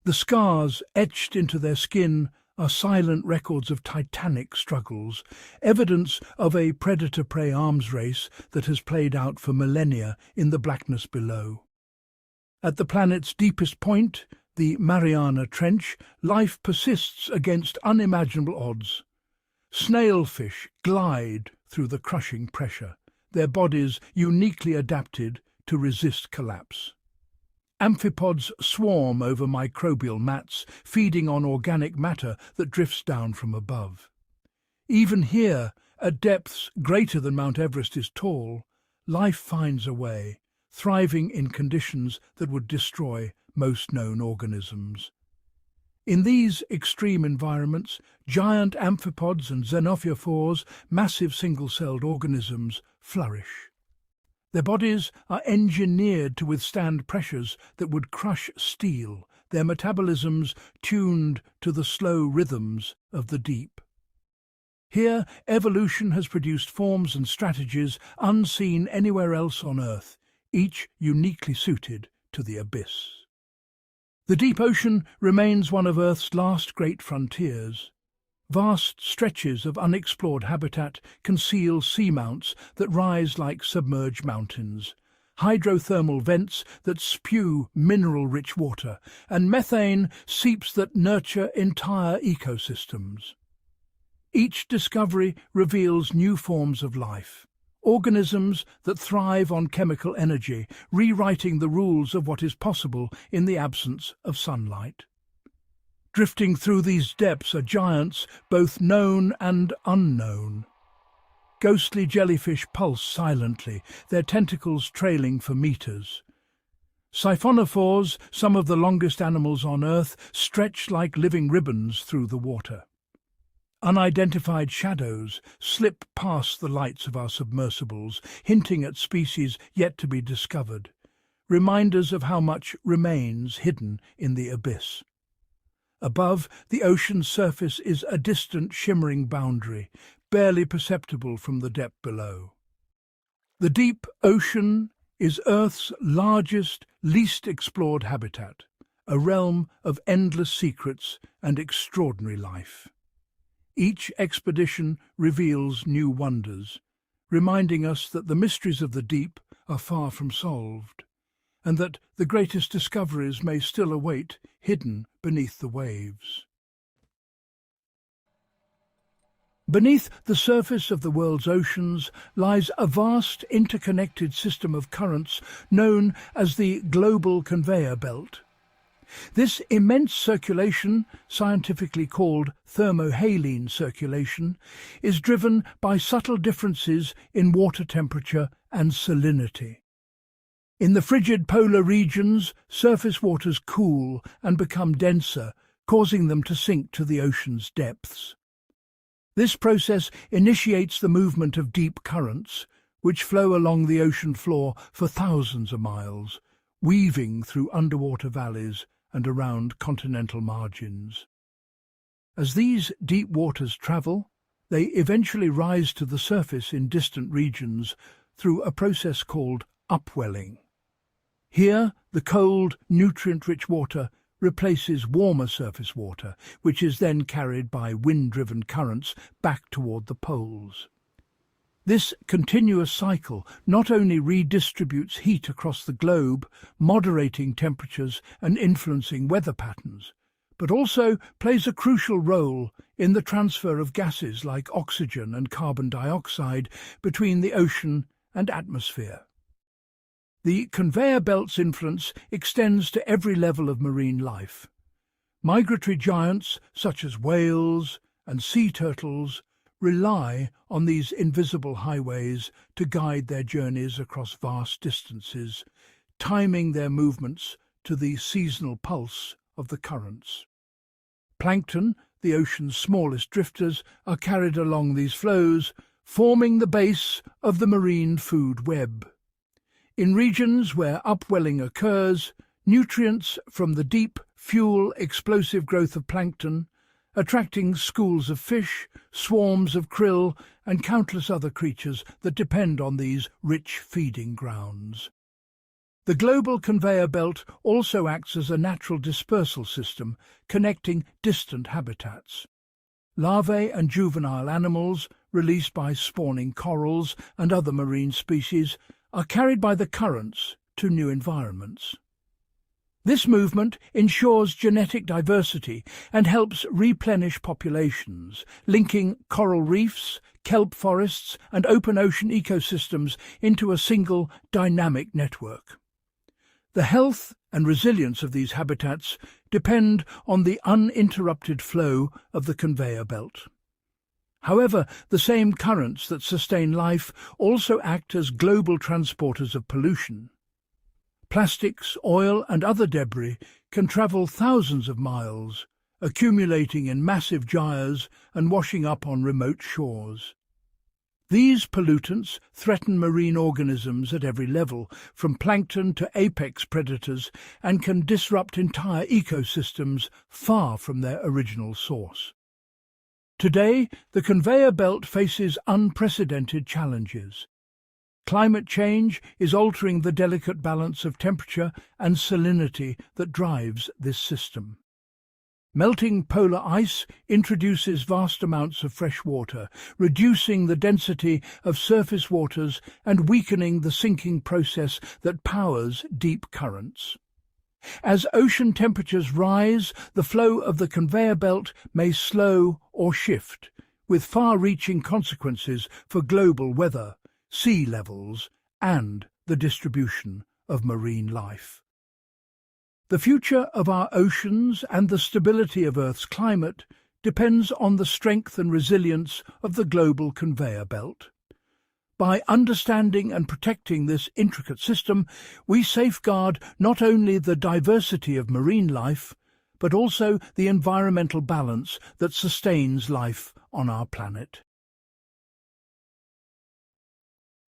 [SPEAKER 1] The scars etched into their skin are silent records of titanic struggles, evidence of a predator-prey arms race that has played out for millennia in the blackness below. At the planet's deepest point, the Mariana Trench, life persists against unimaginable odds. Snailfish glide through the crushing pressure, their bodies uniquely adapted to resist collapse. Amphipods swarm over microbial mats, feeding on organic matter that drifts down from above. Even here, at depths greater than Mount Everest is tall, life finds a way, thriving in conditions that would destroy most known organisms. In these extreme environments, giant amphipods and xenophyophores, massive single-celled organisms, flourish. Their bodies are engineered to withstand pressures that would crush steel, their metabolisms tuned to the slow rhythms of the deep. Here, evolution has produced forms and strategies unseen anywhere else on Earth, each uniquely suited to the abyss. The deep ocean remains one of Earth's last great frontiers. Vast stretches of unexplored habitat conceal seamounts that rise like submerged mountains, hydrothermal vents that spew mineral-rich water, and methane seeps that nurture entire ecosystems. Each discovery reveals new forms of life, organisms that thrive on chemical energy, rewriting the rules of what is possible in the absence of sunlight. Drifting through these depths are giants, both known and unknown. Ghostly jellyfish pulse silently, their tentacles trailing for meters. Siphonophores, some of the longest animals on Earth, stretch like living ribbons through the water. Unidentified shadows slip past the lights of our submersibles, hinting at species yet to be discovered, reminders of how much remains hidden in the abyss. Above, the ocean's surface is a distant, shimmering boundary, barely perceptible from the depth below. The deep ocean is Earth's largest, least explored habitat, a realm of endless secrets and extraordinary life. Each expedition reveals new wonders, reminding us that the mysteries of the deep are far from solved, and that the greatest discoveries may still await, hidden beneath the waves. Beneath the surface of the world's oceans lies a vast interconnected system of currents known as the global conveyor belt. This immense circulation, scientifically called thermohaline circulation, is driven by subtle differences in water temperature and salinity. In the frigid polar regions, surface waters cool and become denser, causing them to sink to the ocean's depths. This process initiates the movement of deep currents, which flow along the ocean floor for thousands of miles, weaving through underwater valleys and around continental margins. As these deep waters travel, they eventually rise to the surface in distant regions through a process called upwelling. Here, the cold, nutrient-rich water replaces warmer surface water, which is then carried by wind-driven currents back toward the poles. This continuous cycle not only redistributes heat across the globe, moderating temperatures and influencing weather patterns, but also plays a crucial role in the transfer of gases like oxygen and carbon dioxide between the ocean and atmosphere. The conveyor belt's influence extends to every level of marine life. Migratory giants such as whales and sea turtles rely on these invisible highways to guide their journeys across vast distances, timing their movements to the seasonal pulse of the currents. Plankton, the ocean's smallest drifters, are carried along these flows, forming the base of the marine food web. In regions where upwelling occurs, nutrients from the deep fuel explosive growth of plankton, attracting schools of fish, swarms of krill, and countless other creatures that depend on these rich feeding grounds. The global conveyor belt also acts as a natural dispersal system connecting distant habitats. Larvae and juvenile animals, released by spawning corals and other marine species, are carried by the currents to new environments. This movement ensures genetic diversity and helps replenish populations, linking coral reefs, kelp forests and open ocean ecosystems into a single dynamic network. The health and resilience of these habitats depend on the uninterrupted flow of the conveyor belt. However, the same currents that sustain life also act as global transporters of pollution. Plastics, oil and other debris can travel thousands of miles, accumulating in massive gyres and washing up on remote shores. These pollutants threaten marine organisms at every level, from plankton to apex predators, and can disrupt entire ecosystems far from their original source. Today, the conveyor belt faces unprecedented challenges. Climate change is altering the delicate balance of temperature and salinity that drives this system. Melting polar ice introduces vast amounts of fresh water, reducing the density of surface waters and weakening the sinking process that powers deep currents. As ocean temperatures rise, the flow of the conveyor belt may slow or shift, with far-reaching consequences for global weather, sea levels, and the distribution of marine life. The future of our oceans and the stability of Earth's climate depends on the strength and resilience of the global conveyor belt. By understanding and protecting this intricate system, we safeguard not only the diversity of marine life, but also the environmental balance that sustains life on our planet.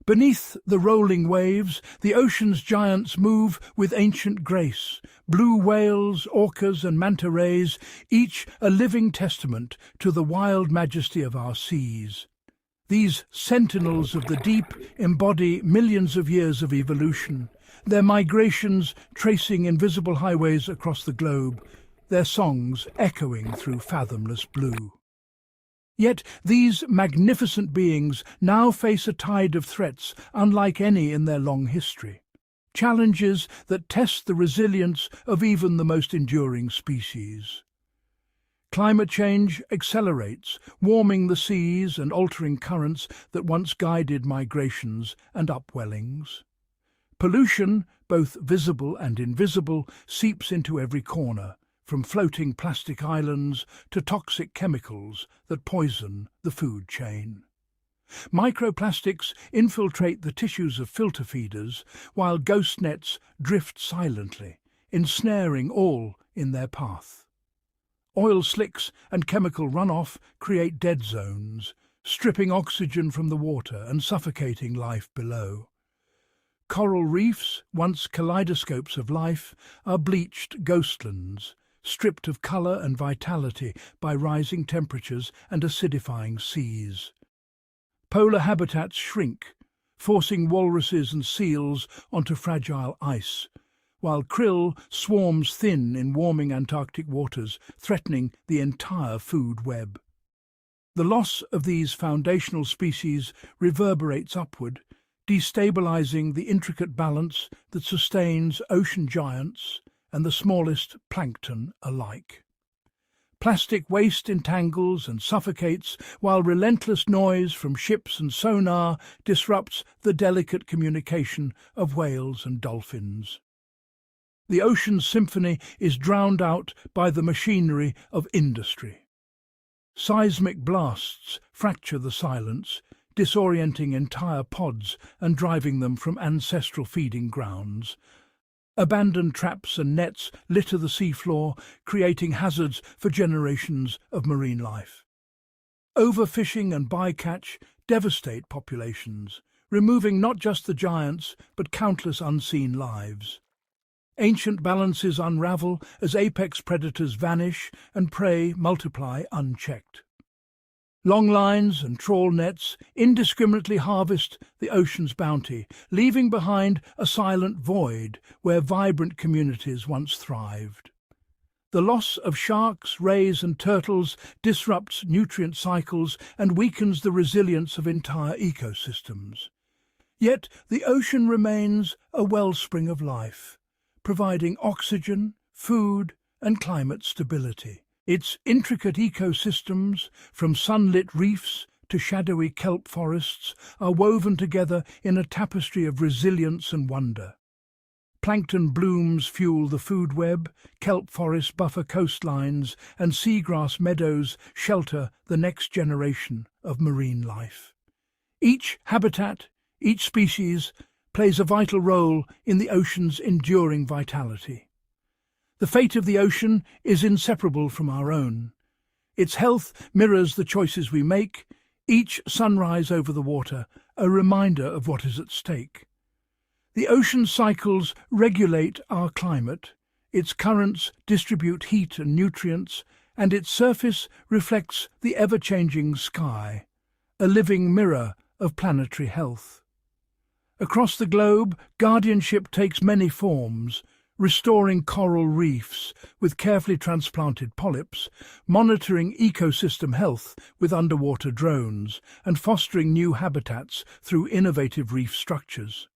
[SPEAKER 1] Beneath the rolling waves, the ocean's giants move with ancient grace. Blue whales, orcas and manta rays, each a living testament to the wild majesty of our seas. These sentinels of the deep embody millions of years of evolution, their migrations tracing invisible highways across the globe, their songs echoing through fathomless blue. Yet these magnificent beings now face a tide of threats unlike any in their long history. Challenges that test the resilience of even the most enduring species. Climate change accelerates, warming the seas and altering currents that once guided migrations and upwellings. Pollution, both visible and invisible, seeps into every corner, from floating plastic islands to toxic chemicals that poison the food chain. Microplastics infiltrate the tissues of filter feeders, while ghost nets drift silently, ensnaring all in their path. Oil slicks and chemical runoff create dead zones, stripping oxygen from the water and suffocating life below. Coral reefs, once kaleidoscopes of life, are bleached ghostlands, stripped of colour and vitality by rising temperatures and acidifying seas. Polar habitats shrink, forcing walruses and seals onto fragile ice, while krill swarms thin in warming Antarctic waters, threatening the entire food web. The loss of these foundational species reverberates upward, destabilizing the intricate balance that sustains ocean giants and the smallest plankton alike. Plastic waste entangles and suffocates, while relentless noise from ships and sonar disrupts the delicate communication of whales and dolphins. The ocean's symphony is drowned out by the machinery of industry. Seismic blasts fracture the silence, disorienting entire pods and driving them from ancestral feeding grounds. Abandoned traps and nets litter the seafloor, creating hazards for generations of marine life. Overfishing and bycatch devastate populations, removing not just the giants but countless unseen lives. Ancient balances unravel as apex predators vanish and prey multiply unchecked. Long lines and trawl nets indiscriminately harvest the ocean's bounty, leaving behind a silent void where vibrant communities once thrived. The loss of sharks, rays and turtles disrupts nutrient cycles and weakens the resilience of entire ecosystems. Yet the ocean remains a wellspring of life, providing oxygen, food and climate stability. Its intricate ecosystems, from sunlit reefs to shadowy kelp forests, are woven together in a tapestry of resilience and wonder. Plankton blooms fuel the food web, kelp forests buffer coastlines, and seagrass meadows shelter the next generation of marine life. Each habitat, each species, plays a vital role in the ocean's enduring vitality. The fate of the ocean is inseparable from our own. Its health mirrors the choices we make, each sunrise over the water a reminder of what is at stake. The ocean cycles regulate our climate, its currents distribute heat and nutrients, and its surface reflects the ever-changing sky, a living mirror of planetary health. Across the globe, guardianship takes many forms, restoring coral reefs with carefully transplanted polyps, monitoring ecosystem health with underwater drones, and fostering new habitats through innovative reef structures.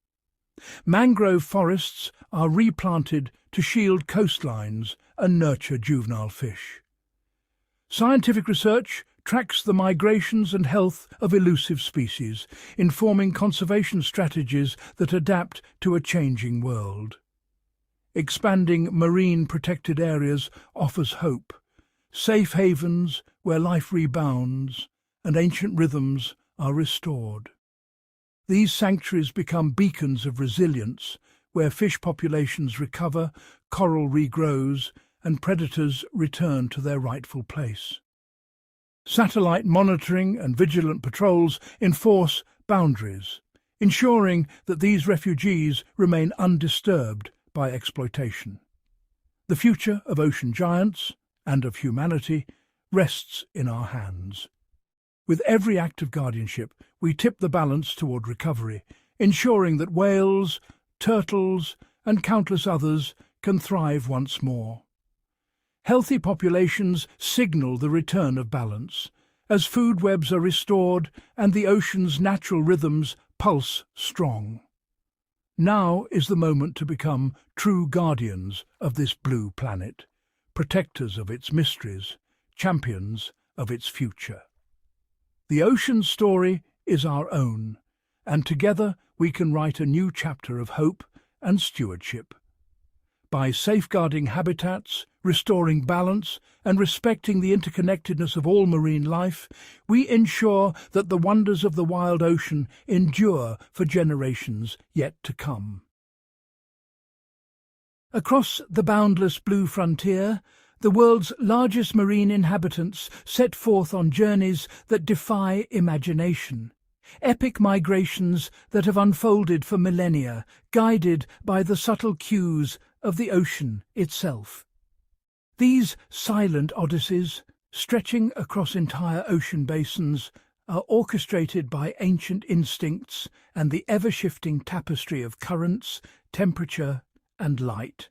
[SPEAKER 1] Mangrove forests are replanted to shield coastlines and nurture juvenile fish. Scientific research tracks the migrations and health of elusive species, informing conservation strategies that adapt to a changing world. Expanding marine protected areas offers hope, safe havens where life rebounds and ancient rhythms are restored. These sanctuaries become beacons of resilience, where fish populations recover, coral regrows, and predators return to their rightful place. Satellite monitoring and vigilant patrols enforce boundaries, ensuring that these refugees remain undisturbed by exploitation. The future of ocean giants and of humanity rests in our hands. With every act of guardianship, we tip the balance toward recovery, ensuring that whales, turtles, and countless others can thrive once more. Healthy populations signal the return of balance, as food webs are restored and the ocean's natural rhythms pulse strong. Now is the moment to become true guardians of this blue planet, protectors of its mysteries, champions of its future. The ocean's story is our own, and together we can write a new chapter of hope and stewardship. By safeguarding habitats, restoring balance, and respecting the interconnectedness of all marine life, we ensure that the wonders of the wild ocean endure for generations yet to come. Across the boundless blue frontier, the world's largest marine inhabitants set forth on journeys that defy imagination. Epic migrations that have unfolded for millennia, guided by the subtle cues of the ocean itself. These silent odysseys, stretching across entire ocean basins, are orchestrated by ancient instincts and the ever-shifting tapestry of currents, temperature, and light.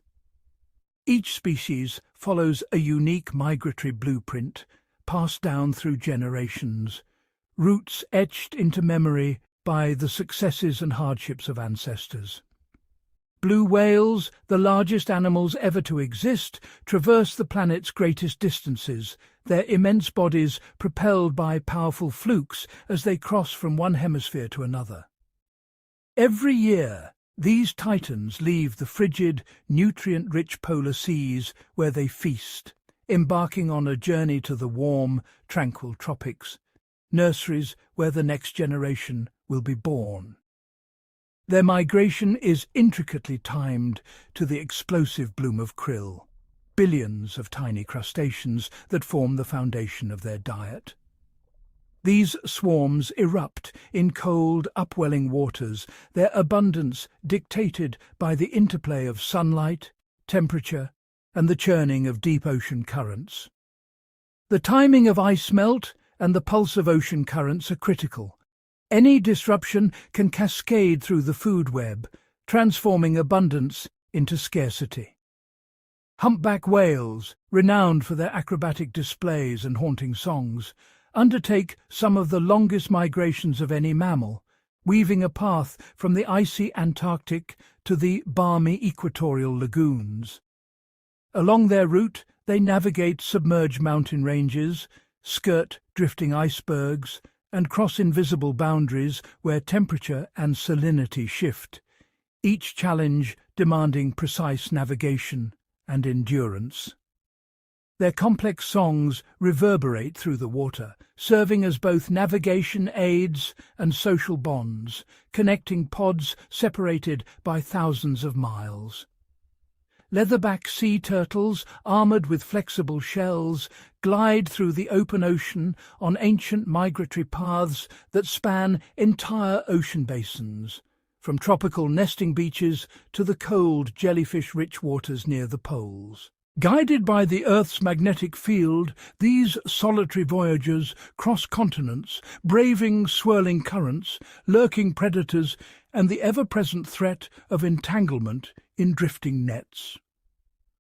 [SPEAKER 1] Each species follows a unique migratory blueprint, passed down through generations, roots etched into memory by the successes and hardships of ancestors. Blue whales, the largest animals ever to exist, traverse the planet's greatest distances, their immense bodies propelled by powerful flukes as they cross from one hemisphere to another. Every year, these titans leave the frigid, nutrient-rich polar seas where they feast, embarking on a journey to the warm, tranquil tropics, nurseries where the next generation will be born. Their migration is intricately timed to the explosive bloom of krill, billions of tiny crustaceans that form the foundation of their diet. These swarms erupt in cold, upwelling waters, their abundance dictated by the interplay of sunlight, temperature, and the churning of deep ocean currents. The timing of ice melt and the pulse of ocean currents are critical. Any disruption can cascade through the food web, transforming abundance into scarcity. Humpback whales, renowned for their acrobatic displays and haunting songs, undertake some of the longest migrations of any mammal, weaving a path from the icy Antarctic to the balmy equatorial lagoons. Along their route, they navigate submerged mountain ranges, skirt drifting icebergs, and cross invisible boundaries where temperature and salinity shift, each challenge demanding precise navigation and endurance. Their complex songs reverberate through the water, serving as both navigation aids and social bonds, connecting pods separated by thousands of miles. Leatherback sea turtles, armoured with flexible shells, glide through the open ocean on ancient migratory paths that span entire ocean basins, from tropical nesting beaches to the cold, jellyfish-rich waters near the poles. Guided by the Earth's magnetic field, these solitary voyagers cross continents, braving swirling currents, lurking predators, and the ever-present threat of entanglement in drifting nets.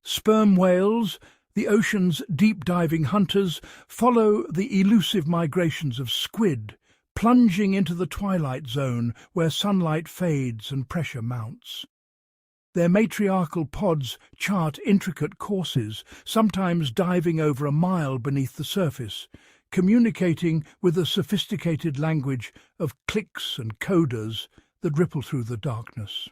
[SPEAKER 1] Sperm whales, the ocean's deep-diving hunters, follow the elusive migrations of squid, plunging into the twilight zone where sunlight fades and pressure mounts. Their matriarchal pods chart intricate courses, sometimes diving over a mile beneath the surface, communicating with a sophisticated language of clicks and codas that ripple through the darkness.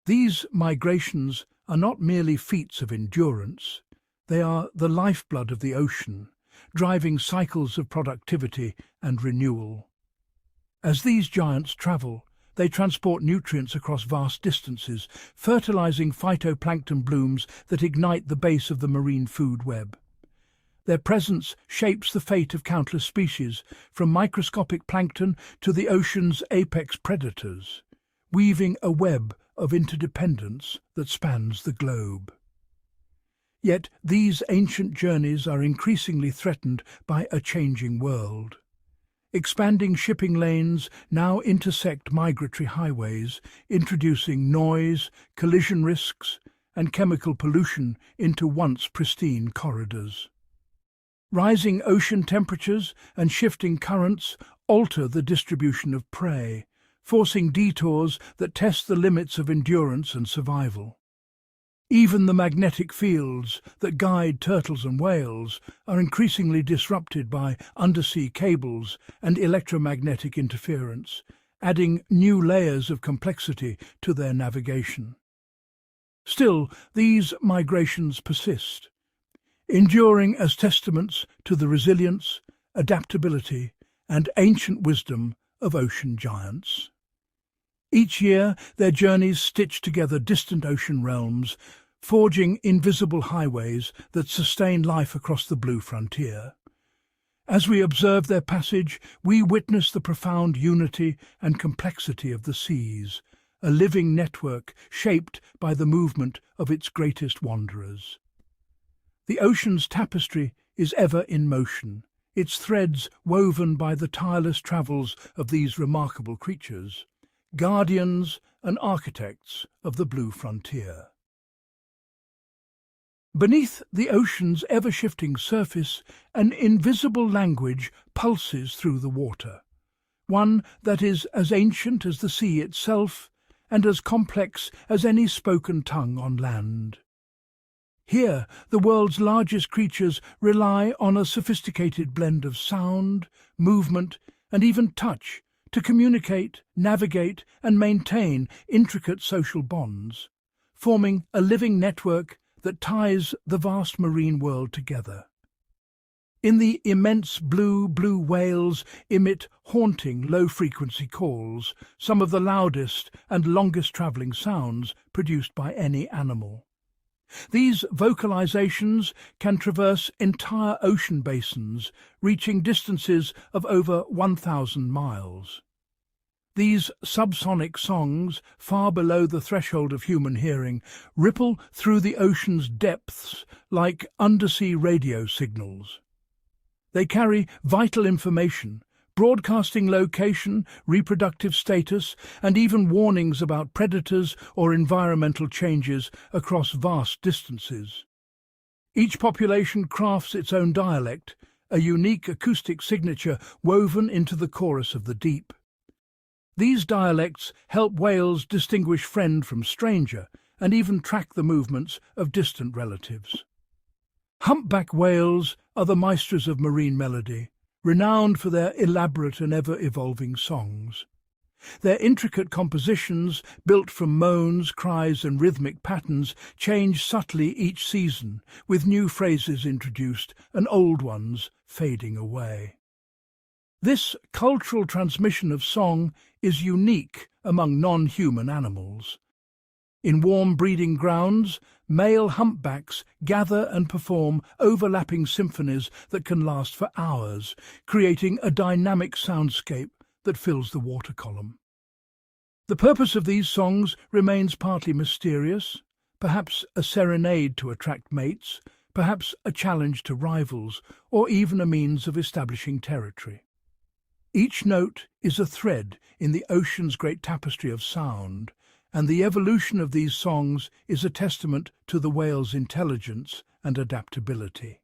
[SPEAKER 1] These migrations are not merely feats of endurance. They are the lifeblood of the ocean, driving cycles of productivity and renewal. As these giants travel, they transport nutrients across vast distances, fertilizing phytoplankton blooms that ignite the base of the marine food web. Their presence shapes the fate of countless species, from microscopic plankton to the ocean's apex predators, weaving a web of interdependence that spans the globe. Yet these ancient journeys are increasingly threatened by a changing world. Expanding shipping lanes now intersect migratory highways, introducing noise, collision risks, and chemical pollution into once pristine corridors. Rising ocean temperatures and shifting currents alter the distribution of prey, forcing detours that test the limits of endurance and survival. Even the magnetic fields that guide turtles and whales are increasingly disrupted by undersea cables and electromagnetic interference, adding new layers of complexity to their navigation. Still, these migrations persist, enduring as testaments to the resilience, adaptability, and ancient wisdom of ocean giants. Each year, their journeys stitch together distant ocean realms, forging invisible highways that sustain life across the blue frontier. As we observe their passage, we witness the profound unity and complexity of the seas, a living network shaped by the movement of its greatest wanderers. The ocean's tapestry is ever in motion, its threads woven by the tireless travels of these remarkable creatures, guardians and architects of the blue frontier. Beneath the ocean's ever-shifting surface, an invisible language pulses through the water, one that is as ancient as the sea itself and as complex as any spoken tongue on land. Here, the world's largest creatures rely on a sophisticated blend of sound, movement, and even touch to communicate, navigate, and maintain intricate social bonds, forming a living network that ties the vast marine world together. In the immense blue whales emit haunting low-frequency calls, some of the loudest and longest-travelling sounds produced by any animal. These vocalizations can traverse entire ocean basins, reaching distances of over 1,000 miles. These subsonic songs, far below the threshold of human hearing, ripple through the ocean's depths like undersea radio signals. They carry vital information, broadcasting location, reproductive status, and even warnings about predators or environmental changes across vast distances. Each population crafts its own dialect, a unique acoustic signature woven into the chorus of the deep. These dialects help whales distinguish friend from stranger and even track the movements of distant relatives. Humpback whales are the maestros of marine melody, renowned for their elaborate and ever-evolving songs. Their intricate compositions, built from moans, cries and rhythmic patterns, change subtly each season, with new phrases introduced and old ones fading away. This cultural transmission of song is unique among non-human animals. In warm breeding grounds, male humpbacks gather and perform overlapping symphonies that can last for hours, creating a dynamic soundscape that fills the water column. The purpose of these songs remains partly mysterious, perhaps a serenade to attract mates, perhaps a challenge to rivals, or even a means of establishing territory. Each note is a thread in the ocean's great tapestry of sound, and the evolution of these songs is a testament to the whale's intelligence and adaptability.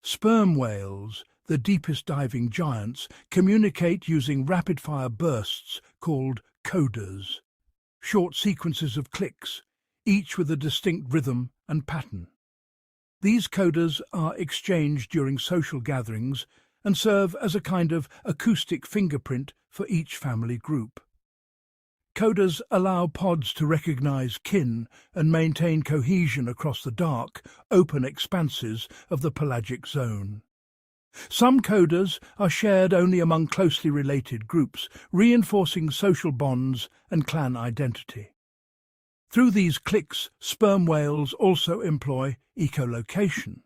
[SPEAKER 1] Sperm whales, the deepest diving giants, communicate using rapid-fire bursts called codas, short sequences of clicks, each with a distinct rhythm and pattern. These codas are exchanged during social gatherings and serve as a kind of acoustic fingerprint for each family group. Codas allow pods to recognize kin and maintain cohesion across the dark, open expanses of the pelagic zone. Some codas are shared only among closely related groups, reinforcing social bonds and clan identity. Through these clicks, sperm whales also employ echolocation,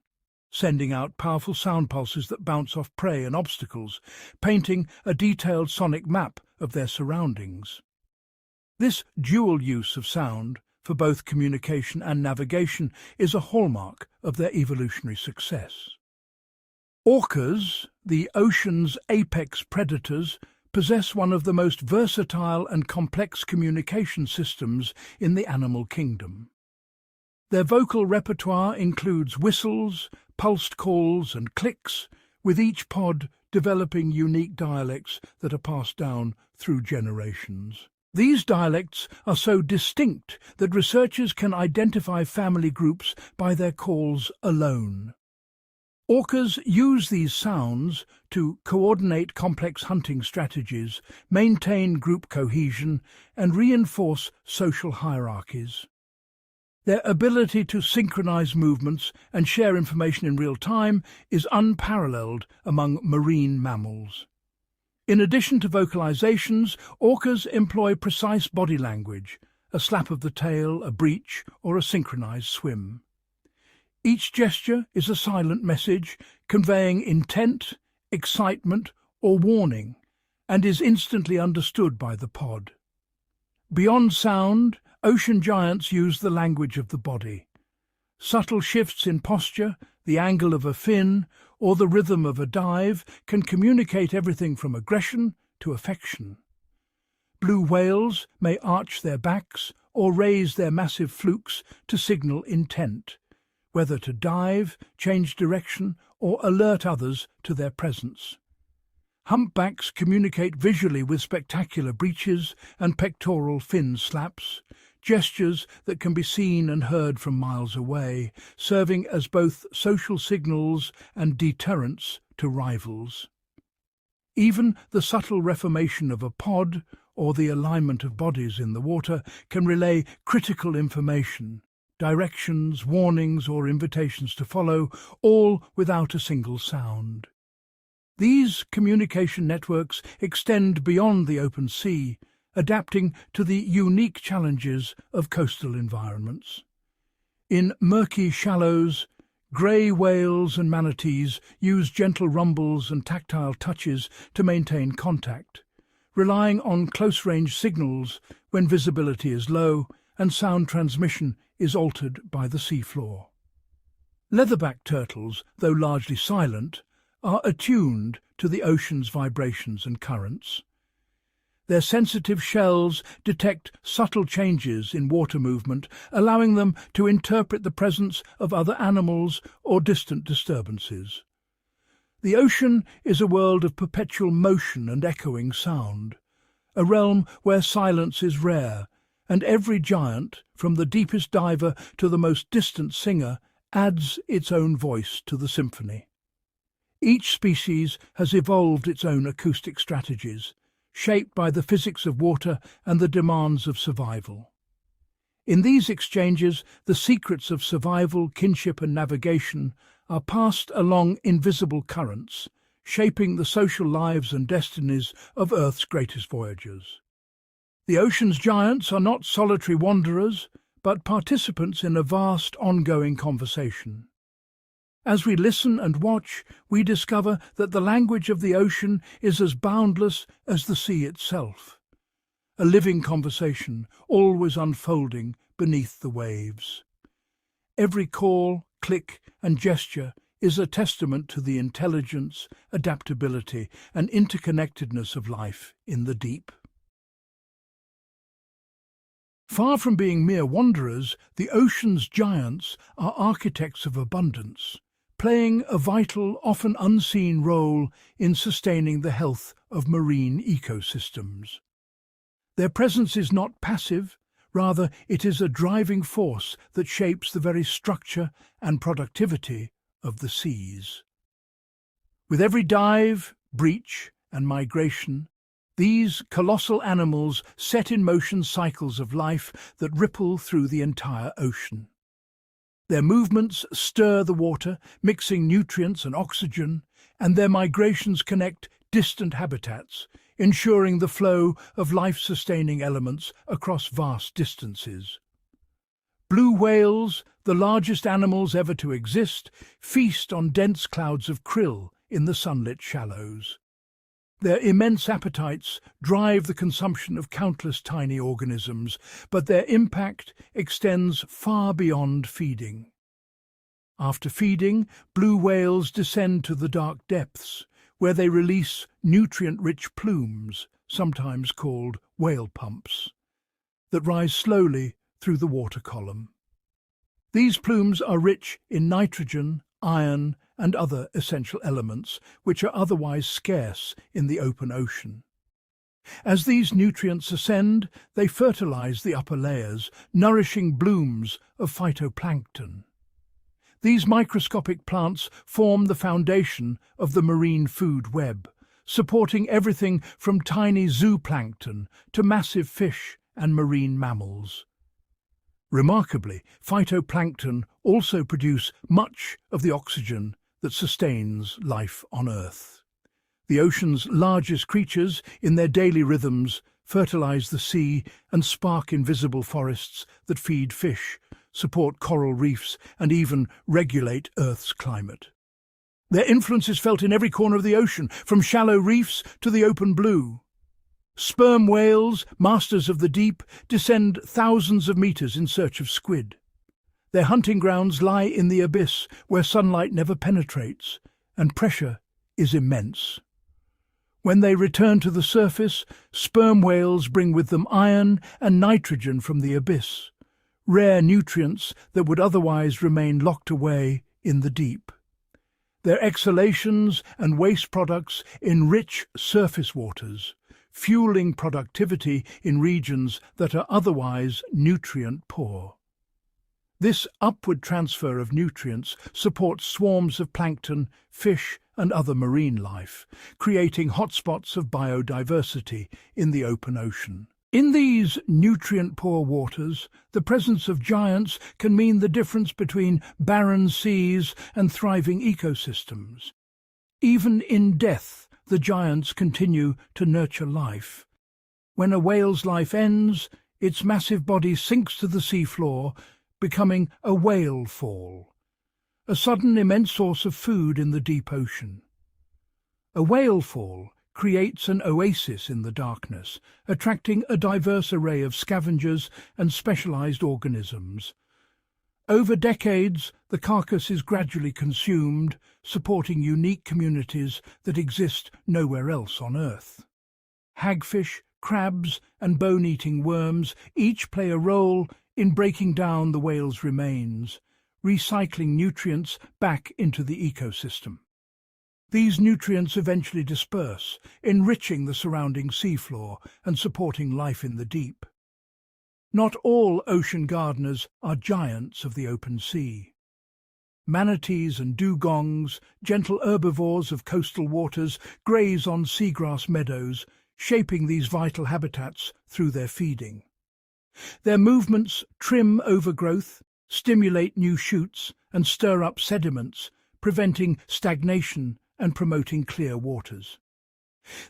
[SPEAKER 1] sending out powerful sound pulses that bounce off prey and obstacles, painting a detailed sonic map of their surroundings. This dual use of sound, for both communication and navigation, is a hallmark of their evolutionary success. Orcas, the ocean's apex predators, possess one of the most versatile and complex communication systems in the animal kingdom. Their vocal repertoire includes whistles, pulsed calls and clicks, with each pod developing unique dialects that are passed down through generations. These dialects are so distinct that researchers can identify family groups by their calls alone. Orcas use these sounds to coordinate complex hunting strategies, maintain group cohesion, and reinforce social hierarchies. Their ability to synchronize movements and share information in real time is unparalleled among marine mammals. In addition to vocalizations, orcas employ precise body language, a slap of the tail, a breach, or a synchronized swim. Each gesture is a silent message conveying intent, excitement, or warning, and is instantly understood by the pod. Beyond sound, ocean giants use the language of the body. Subtle shifts in posture, the angle of a fin, or the rhythm of a dive can communicate everything from aggression to affection. Blue whales may arch their backs or raise their massive flukes to signal intent, whether to dive, change direction, or alert others to their presence. Humpbacks communicate visually with spectacular breaches and pectoral fin slaps, gestures that can be seen and heard from miles away, serving as both social signals and deterrents to rivals. Even the subtle reformation of a pod, or the alignment of bodies in the water, can relay critical information, directions, warnings, or invitations to follow, all without a single sound. These communication networks extend beyond the open sea, adapting to the unique challenges of coastal environments. In murky shallows, grey whales and manatees use gentle rumbles and tactile touches to maintain contact, relying on close-range signals when visibility is low and sound transmission is altered by the seafloor. Leatherback turtles, though largely silent, are attuned to the ocean's vibrations and currents. Their sensitive shells detect subtle changes in water movement, allowing them to interpret the presence of other animals or distant disturbances. The ocean is a world of perpetual motion and echoing sound, a realm where silence is rare, and every giant, from the deepest diver to the most distant singer, adds its own voice to the symphony. Each species has evolved its own acoustic strategies, shaped by the physics of water and the demands of survival. In these exchanges, the secrets of survival, kinship and navigation are passed along invisible currents, shaping the social lives and destinies of Earth's greatest voyagers. The ocean's giants are not solitary wanderers, but participants in a vast, ongoing conversation. As we listen and watch, we discover that the language of the ocean is as boundless as the sea itself, a living conversation always unfolding beneath the waves. Every call, click and gesture is a testament to the intelligence, adaptability and interconnectedness of life in the deep. Far from being mere wanderers, the ocean's giants are architects of abundance, playing a vital, often unseen role in sustaining the health of marine ecosystems. Their presence is not passive, rather it is a driving force that shapes the very structure and productivity of the seas. With every dive, breach and migration, these colossal animals set in motion cycles of life that ripple through the entire ocean. Their movements stir the water, mixing nutrients and oxygen, and their migrations connect distant habitats, ensuring the flow of life-sustaining elements across vast distances. Blue whales, the largest animals ever to exist, feast on dense clouds of krill in the sunlit shallows. Their immense appetites drive the consumption of countless tiny organisms, but their impact extends far beyond feeding. After feeding, blue whales descend to the dark depths, where they release nutrient-rich plumes, sometimes called whale pumps, that rise slowly through the water column. These plumes are rich in nitrogen, iron, and other essential elements, which are otherwise scarce in the open ocean. As these nutrients ascend, they fertilize the upper layers, nourishing blooms of phytoplankton. These microscopic plants form the foundation of the marine food web, supporting everything from tiny zooplankton to massive fish and marine mammals. Remarkably, phytoplankton also produce much of the oxygen that sustains life on Earth. The ocean's largest creatures, in their daily rhythms, fertilize the sea and spark invisible forests that feed fish, support coral reefs, and even regulate Earth's climate. Their influence is felt in every corner of the ocean, from shallow reefs to the open blue. Sperm whales, masters of the deep, descend thousands of meters in search of squid. Their hunting grounds lie in the abyss, where sunlight never penetrates, and pressure is immense. When they return to the surface, sperm whales bring with them iron and nitrogen from the abyss, rare nutrients that would otherwise remain locked away in the deep. Their exhalations and waste products enrich surface waters, fueling productivity in regions that are otherwise nutrient-poor. This upward transfer of nutrients supports swarms of plankton, fish, and other marine life, creating hotspots of biodiversity in the open ocean. In these nutrient-poor waters, the presence of giants can mean the difference between barren seas and thriving ecosystems. Even in death, the giants continue to nurture life. When a whale's life ends, its massive body sinks to the seafloor, becoming a whale fall, a sudden immense source of food in the deep ocean. A whale fall creates an oasis in the darkness, attracting a diverse array of scavengers and specialized organisms. Over decades, the carcass is gradually consumed, supporting unique communities that exist nowhere else on Earth. Hagfish, crabs, and bone-eating worms each play a role in breaking down the whale's remains, recycling nutrients back into the ecosystem. These nutrients eventually disperse, enriching the surrounding seafloor and supporting life in the deep. Not all ocean gardeners are giants of the open sea. Manatees and dugongs, gentle herbivores of coastal waters, graze on seagrass meadows, shaping these vital habitats through their feeding. Their movements trim overgrowth, stimulate new shoots, and stir up sediments, preventing stagnation and promoting clear waters.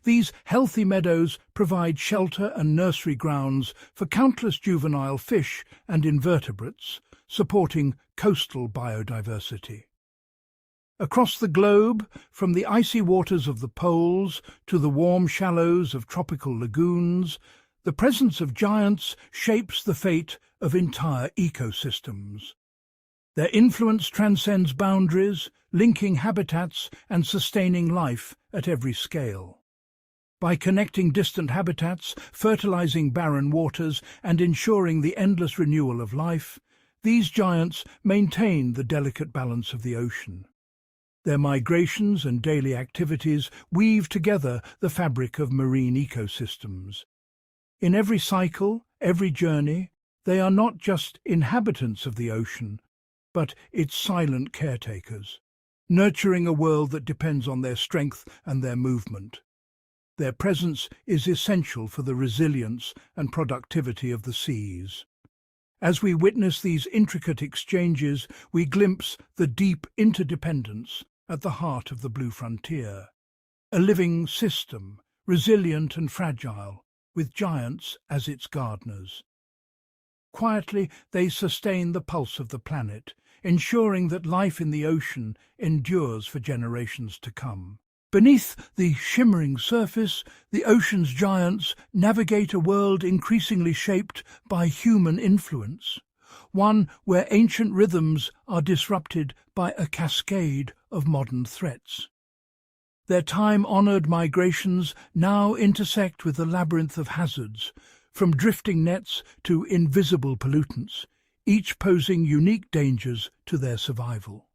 [SPEAKER 1] These healthy meadows provide shelter and nursery grounds for countless juvenile fish and invertebrates, supporting coastal biodiversity. Across the globe, from the icy waters of the poles to the warm shallows of tropical lagoons, the presence of giants shapes the fate of entire ecosystems. Their influence transcends boundaries, linking habitats and sustaining life at every scale. By connecting distant habitats, fertilizing barren waters, and ensuring the endless renewal of life, these giants maintain the delicate balance of the ocean. Their migrations and daily activities weave together the fabric of marine ecosystems. In every cycle, every journey, they are not just inhabitants of the ocean, but its silent caretakers, nurturing a world that depends on their strength and their movement. Their presence is essential for the resilience and productivity of the seas. As we witness these intricate exchanges, we glimpse the deep interdependence at the heart of the blue frontier, a living system, resilient and fragile, with giants as its gardeners. Quietly, they sustain the pulse of the planet, ensuring that life in the ocean endures for generations to come. Beneath the shimmering surface, the ocean's giants navigate a world increasingly shaped by human influence. one where ancient rhythms are disrupted by a cascade of modern threats. Their time-honoured migrations now intersect with a labyrinth of hazards, from drifting nets to invisible pollutants, each posing unique dangers to their survival.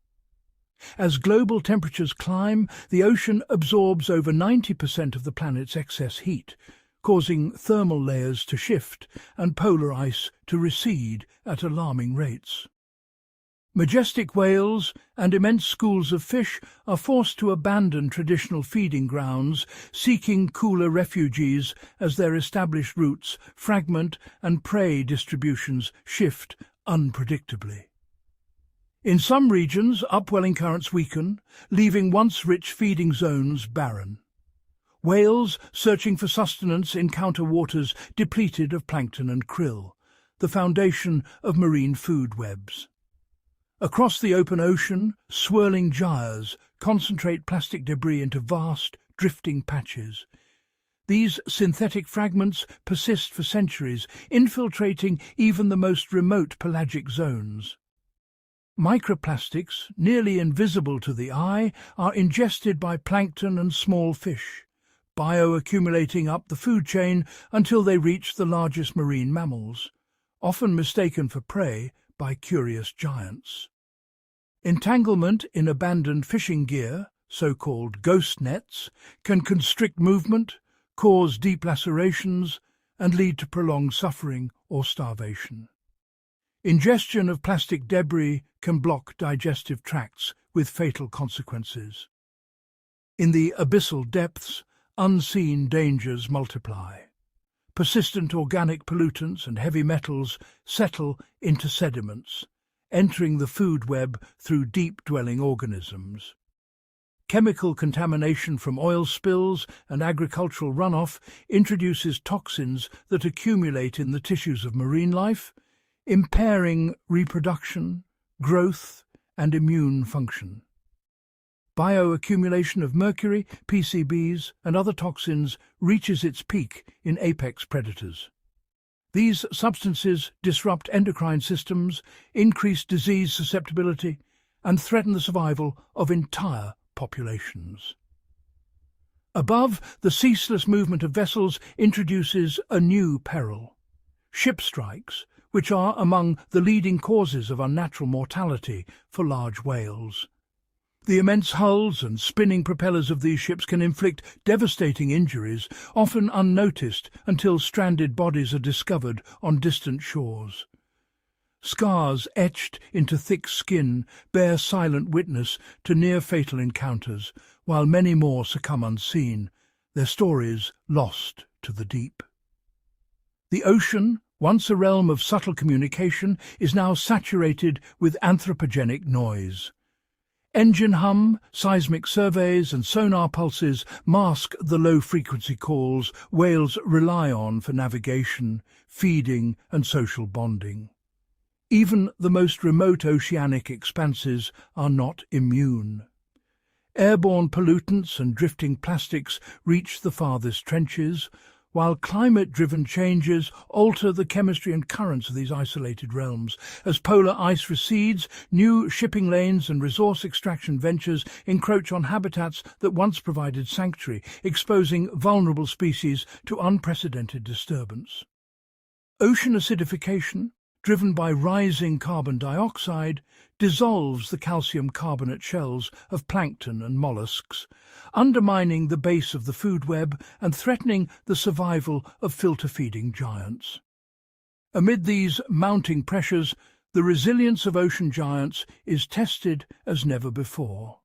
[SPEAKER 1] As global temperatures climb, the ocean absorbs over 90% of the planet's excess heat, causing thermal layers to shift and polar ice to recede at alarming rates. Majestic whales and immense schools of fish are forced to abandon traditional feeding grounds, seeking cooler refuges as their established routes fragment and prey distributions shift unpredictably. In some regions, upwelling currents weaken, leaving once rich feeding zones barren. Whales searching for sustenance encounter waters depleted of plankton and krill, the foundation of marine food webs. Across the open ocean, swirling gyres concentrate plastic debris into vast, drifting patches. These synthetic fragments persist for centuries, infiltrating even the most remote pelagic zones. Microplastics, nearly invisible to the eye, are ingested by plankton and small fish, bioaccumulating up the food chain until they reach the largest marine mammals, often mistaken for prey by curious giants. Entanglement in abandoned fishing gear, so-called ghost nets, can constrict movement, cause deep lacerations, and lead to prolonged suffering or starvation. Ingestion of plastic debris can block digestive tracts with fatal consequences. In the abyssal depths, unseen dangers multiply. Persistent organic pollutants and heavy metals settle into sediments, entering the food web through deep-dwelling organisms. Chemical contamination from oil spills and agricultural runoff introduces toxins that accumulate in the tissues of marine life, impairing reproduction, growth, and immune function. Bioaccumulation of mercury, PCBs, and other toxins reaches its peak in apex predators. These substances disrupt endocrine systems, increase disease susceptibility, and threaten the survival of entire populations. Above, the ceaseless movement of vessels introduces a new peril: ship strikes, which are among the leading causes of unnatural mortality for large whales. The immense hulls and spinning propellers of these ships can inflict devastating injuries, often unnoticed until stranded bodies are discovered on distant shores. Scars etched into thick skin bear silent witness to near-fatal encounters, while many more succumb unseen, their stories lost to the deep. The ocean, once a realm of subtle communication, is now saturated with anthropogenic noise. Engine hum, seismic surveys and sonar pulses mask the low-frequency calls whales rely on for navigation, feeding and social bonding. Even the most remote oceanic expanses are not immune. Airborne pollutants and drifting plastics reach the farthest trenches, while climate-driven changes alter the chemistry and currents of these isolated realms. As polar ice recedes, new shipping lanes and resource extraction ventures encroach on habitats that once provided sanctuary, exposing vulnerable species to unprecedented disturbance. Ocean acidification, driven by rising carbon dioxide, dissolves the calcium carbonate shells of plankton and mollusks, undermining the base of the food web and threatening the survival of filter-feeding giants. Amid these mounting pressures, the resilience of ocean giants is tested as never before.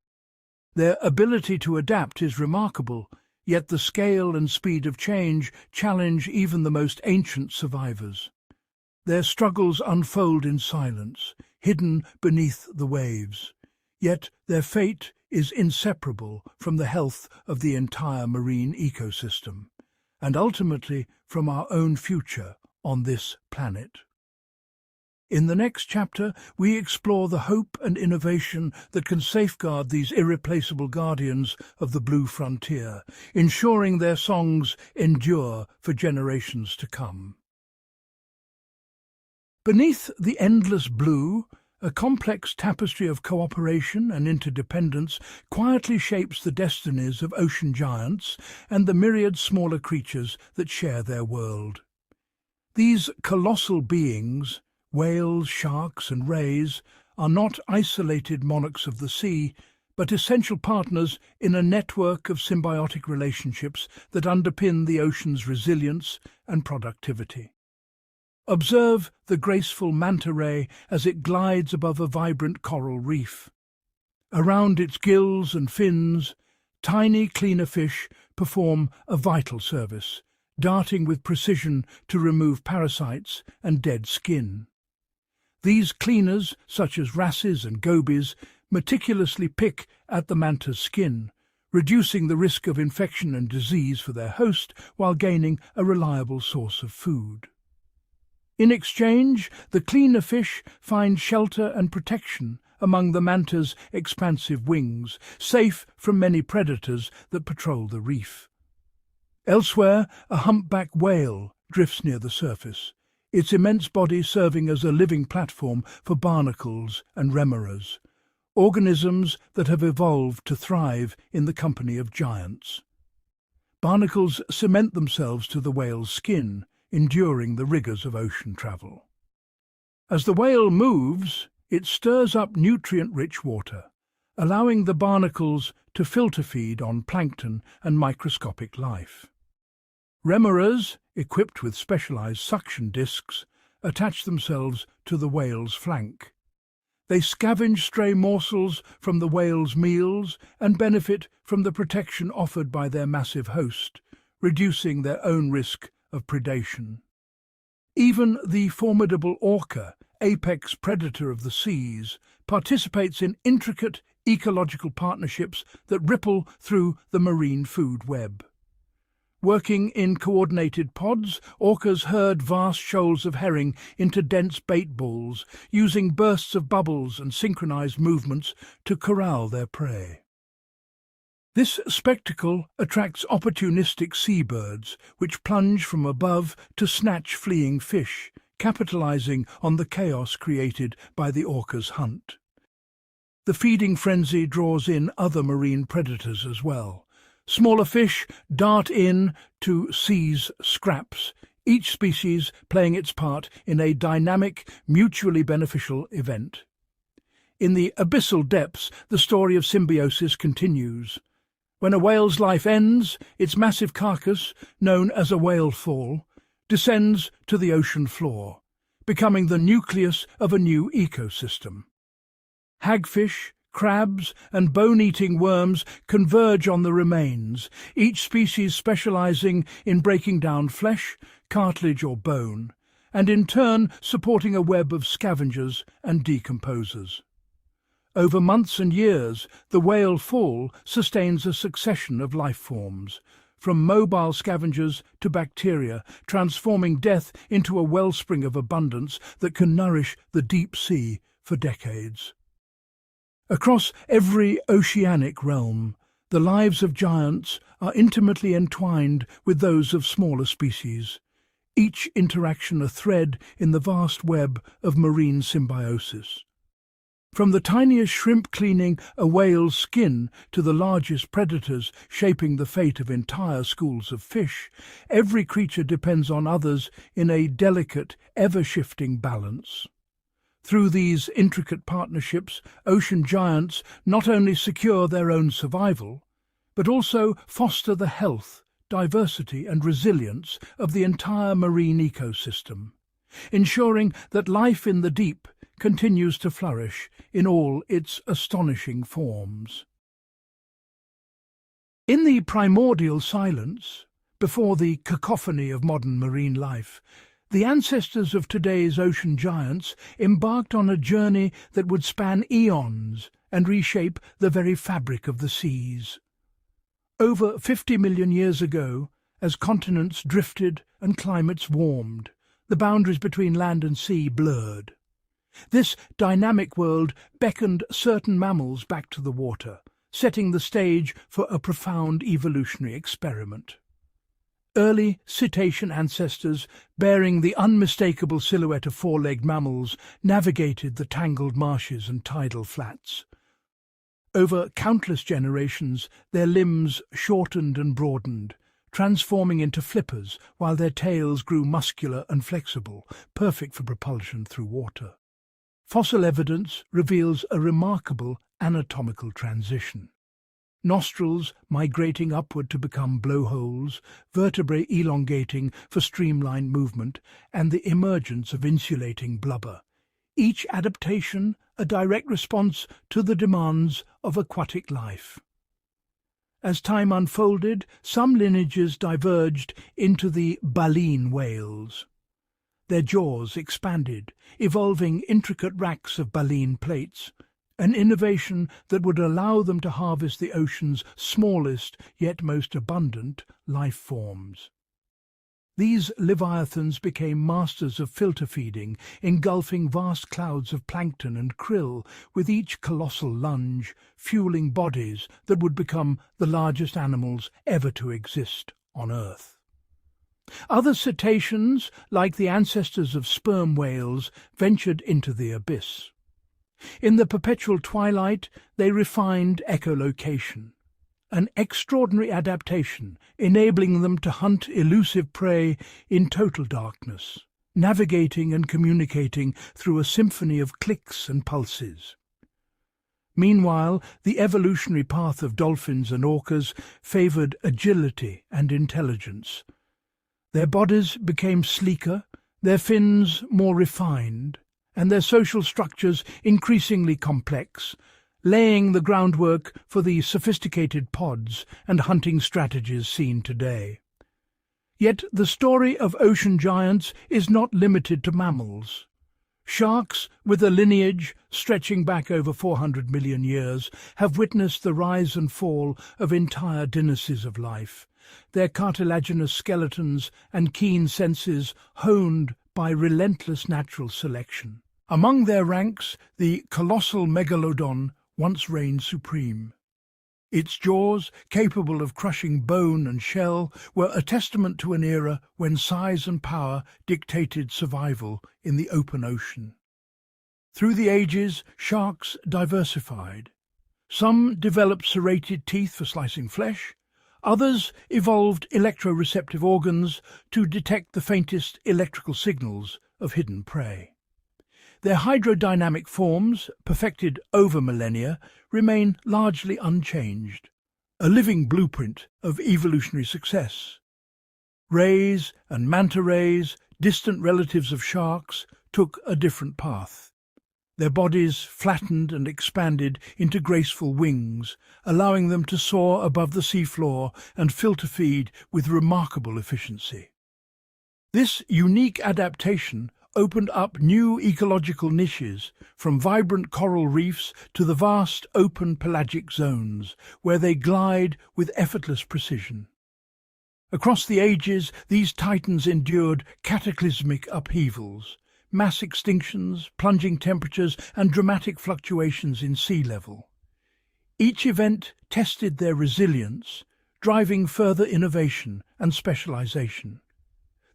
[SPEAKER 1] Their ability to adapt is remarkable, yet the scale and speed of change challenge even the most ancient survivors. Their struggles unfold in silence, hidden beneath the waves, yet their fate is inseparable from the health of the entire marine ecosystem, and ultimately from our own future on this planet. In the next chapter, we explore the hope and innovation that can safeguard these irreplaceable guardians of the blue frontier, ensuring their songs endure for generations to come. Beneath the endless blue, a complex tapestry of cooperation and interdependence quietly shapes the destinies of ocean giants and the myriad smaller creatures that share their world. These colossal beings, whales, sharks and rays, are not isolated monarchs of the sea, but essential partners in a network of symbiotic relationships that underpin the ocean's resilience and productivity. Observe the graceful manta ray as it glides above a vibrant coral reef. Around its gills and fins, tiny cleaner fish perform a vital service, darting with precision to remove parasites and dead skin. These cleaners, such as wrasses and gobies, meticulously pick at the manta's skin, reducing the risk of infection and disease for their host while gaining a reliable source of food. In exchange, the cleaner fish find shelter and protection among the manta's expansive wings, safe from many predators that patrol the reef. Elsewhere, a humpback whale drifts near the surface, its immense body serving as a living platform for barnacles and remoras, organisms that have evolved to thrive in the company of giants. Barnacles cement themselves to the whale's skin, enduring the rigours of ocean travel. As the whale moves, it stirs up nutrient-rich water, allowing the barnacles to filter feed on plankton and microscopic life. Remoras, equipped with specialised suction discs, attach themselves to the whale's flank. They scavenge stray morsels from the whale's meals and benefit from the protection offered by their massive host, reducing their own risk of predation. Even the formidable orca, apex predator of the seas, participates in intricate ecological partnerships that ripple through the marine food web. Working in coordinated pods, orcas herd vast shoals of herring into dense bait balls, using bursts of bubbles and synchronized movements to corral their prey. This spectacle attracts opportunistic seabirds, which plunge from above to snatch fleeing fish, capitalizing on the chaos created by the orca's hunt. The feeding frenzy draws in other marine predators as well. Smaller fish dart in to seize scraps, each species playing its part in a dynamic, mutually beneficial event. In the abyssal depths, the story of symbiosis continues. When a whale's life ends, its massive carcass, known as a whale fall, descends to the ocean floor, becoming the nucleus of a new ecosystem. Hagfish, crabs and bone-eating worms converge on the remains, each species specializing in breaking down flesh, cartilage or bone, and in turn supporting a web of scavengers and decomposers. Over months and years, the whale fall sustains a succession of life forms, from mobile scavengers to bacteria, transforming death into a wellspring of abundance that can nourish the deep sea for decades. Across every oceanic realm, the lives of giants are intimately entwined with those of smaller species, each interaction a thread in the vast web of marine symbiosis. From the tiniest shrimp cleaning a whale's skin to the largest predators shaping the fate of entire schools of fish, every creature depends on others in a delicate, ever-shifting balance. Through these intricate partnerships, ocean giants not only secure their own survival, but also foster the health, diversity and resilience of the entire marine ecosystem, ensuring that life in the deep continues to flourish in all its astonishing forms. In the primordial silence, before the cacophony of modern marine life, the ancestors of today's ocean giants embarked on a journey that would span eons and reshape the very fabric of the seas. Over 50 million years ago, as continents drifted and climates warmed, the boundaries between land and sea blurred. This dynamic world beckoned certain mammals back to the water, setting the stage for a profound evolutionary experiment. Early cetacean ancestors, bearing the unmistakable silhouette of four-legged mammals, navigated the tangled marshes and tidal flats. Over countless generations, their limbs shortened and broadened, transforming into flippers while their tails grew muscular and flexible, perfect for propulsion through water. Fossil evidence reveals a remarkable anatomical transition. Nostrils migrating upward to become blowholes, vertebrae elongating for streamlined movement, and the emergence of insulating blubber. Each adaptation a direct response to the demands of aquatic life. As time unfolded, some lineages diverged into the baleen whales. Their jaws expanded, evolving intricate racks of baleen plates, an innovation that would allow them to harvest the ocean's smallest yet most abundant life forms. These leviathans became masters of filter feeding, engulfing vast clouds of plankton and krill, with each colossal lunge fueling bodies that would become the largest animals ever to exist on Earth. Other cetaceans, like the ancestors of sperm whales, ventured into the abyss. In the perpetual twilight, they refined echolocation, an extraordinary adaptation enabling them to hunt elusive prey in total darkness, navigating and communicating through a symphony of clicks and pulses. Meanwhile, the evolutionary path of dolphins and orcas favoured agility and intelligence. Their bodies became sleeker, their fins more refined, and their social structures increasingly complex, laying the groundwork for the sophisticated pods and hunting strategies seen today. Yet the story of ocean giants is not limited to mammals. Sharks, with a lineage stretching back over 400 million years, have witnessed the rise and fall of entire dynasties of life, their cartilaginous skeletons and keen senses honed by relentless natural selection. Among their ranks, the colossal megalodon once reigned supreme. Its jaws, capable of crushing bone and shell, were a testament to an era when size and power dictated survival in the open ocean. Through the ages, sharks diversified. Some developed serrated teeth for slicing flesh, others evolved electroreceptive organs to detect the faintest electrical signals of hidden prey. Their hydrodynamic forms, perfected over millennia, remain largely unchanged, a living blueprint of evolutionary success. Rays and manta rays, distant relatives of sharks, took a different path. Their bodies flattened and expanded into graceful wings, allowing them to soar above the seafloor and filter feed with remarkable efficiency. This unique adaptation opened up new ecological niches, from vibrant coral reefs to the vast open pelagic zones, where they glide with effortless precision. Across the ages, these titans endured cataclysmic upheavals, mass extinctions, plunging temperatures, and dramatic fluctuations in sea level. Each event tested their resilience, driving further innovation and specialization.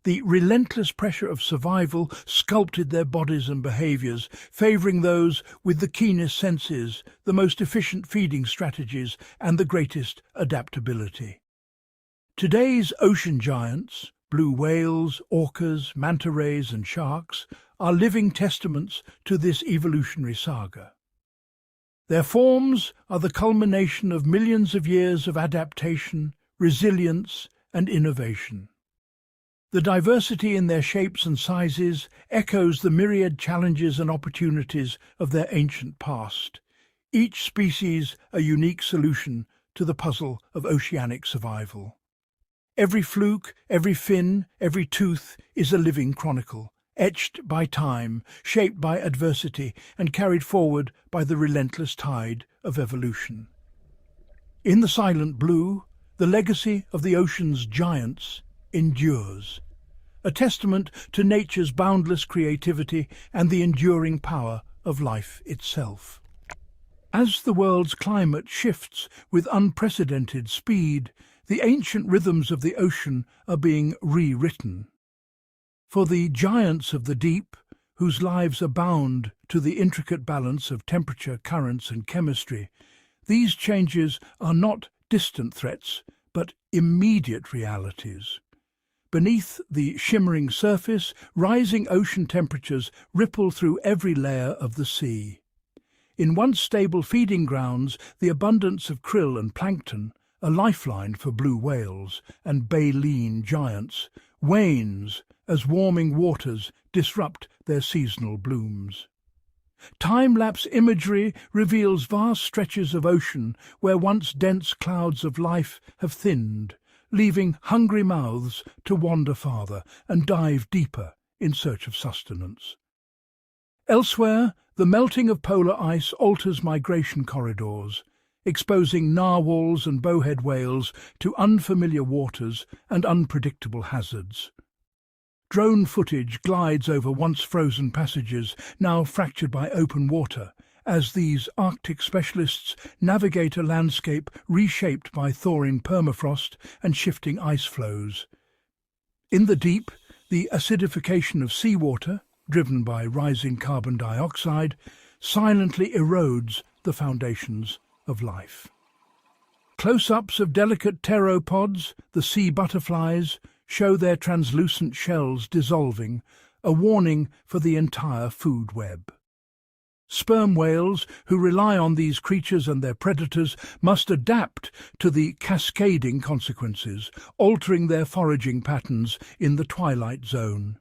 [SPEAKER 1] The relentless pressure of survival sculpted their bodies and behaviors, favoring those with the keenest senses, the most efficient feeding strategies, and the greatest adaptability. Today's ocean giants, blue whales, orcas, manta rays, and sharks, are living testaments to this evolutionary saga. Their forms are the culmination of millions of years of adaptation, resilience, and innovation. The diversity in their shapes and sizes echoes the myriad challenges and opportunities of their ancient past, each species a unique solution to the puzzle of oceanic survival. Every fluke, every fin, every tooth is a living chronicle, etched by time, shaped by adversity, and carried forward by the relentless tide of evolution. In the silent blue, the legacy of the ocean's giants endures, a testament to nature's boundless creativity and the enduring power of life itself. As the world's climate shifts with unprecedented speed, The ancient rhythms of the ocean are being rewritten. For the giants of the deep, whose lives are bound to the intricate balance of temperature, currents and chemistry, these changes are not distant threats, but immediate realities. Beneath the shimmering surface, rising ocean temperatures ripple through every layer of the sea. In once stable feeding grounds, the abundance of krill and plankton, a lifeline for blue whales and baleen giants, wanes as warming waters disrupt their seasonal blooms. Time-lapse imagery reveals vast stretches of ocean where once dense clouds of life have thinned, leaving hungry mouths to wander farther and dive deeper in search of sustenance. Elsewhere, the melting of polar ice alters migration corridors, exposing narwhals and bowhead whales to unfamiliar waters and unpredictable hazards. Drone footage glides over once frozen passages, now fractured by open water, as these Arctic specialists navigate a landscape reshaped by thawing permafrost and shifting ice flows. In the deep, the acidification of seawater, driven by rising carbon dioxide, silently erodes the foundations of life. Close-ups of delicate pteropods, the sea butterflies, show their translucent shells dissolving, a warning for the entire food web. Sperm whales, who rely on these creatures and their predators, must adapt to the cascading consequences, altering their foraging patterns in the twilight zone.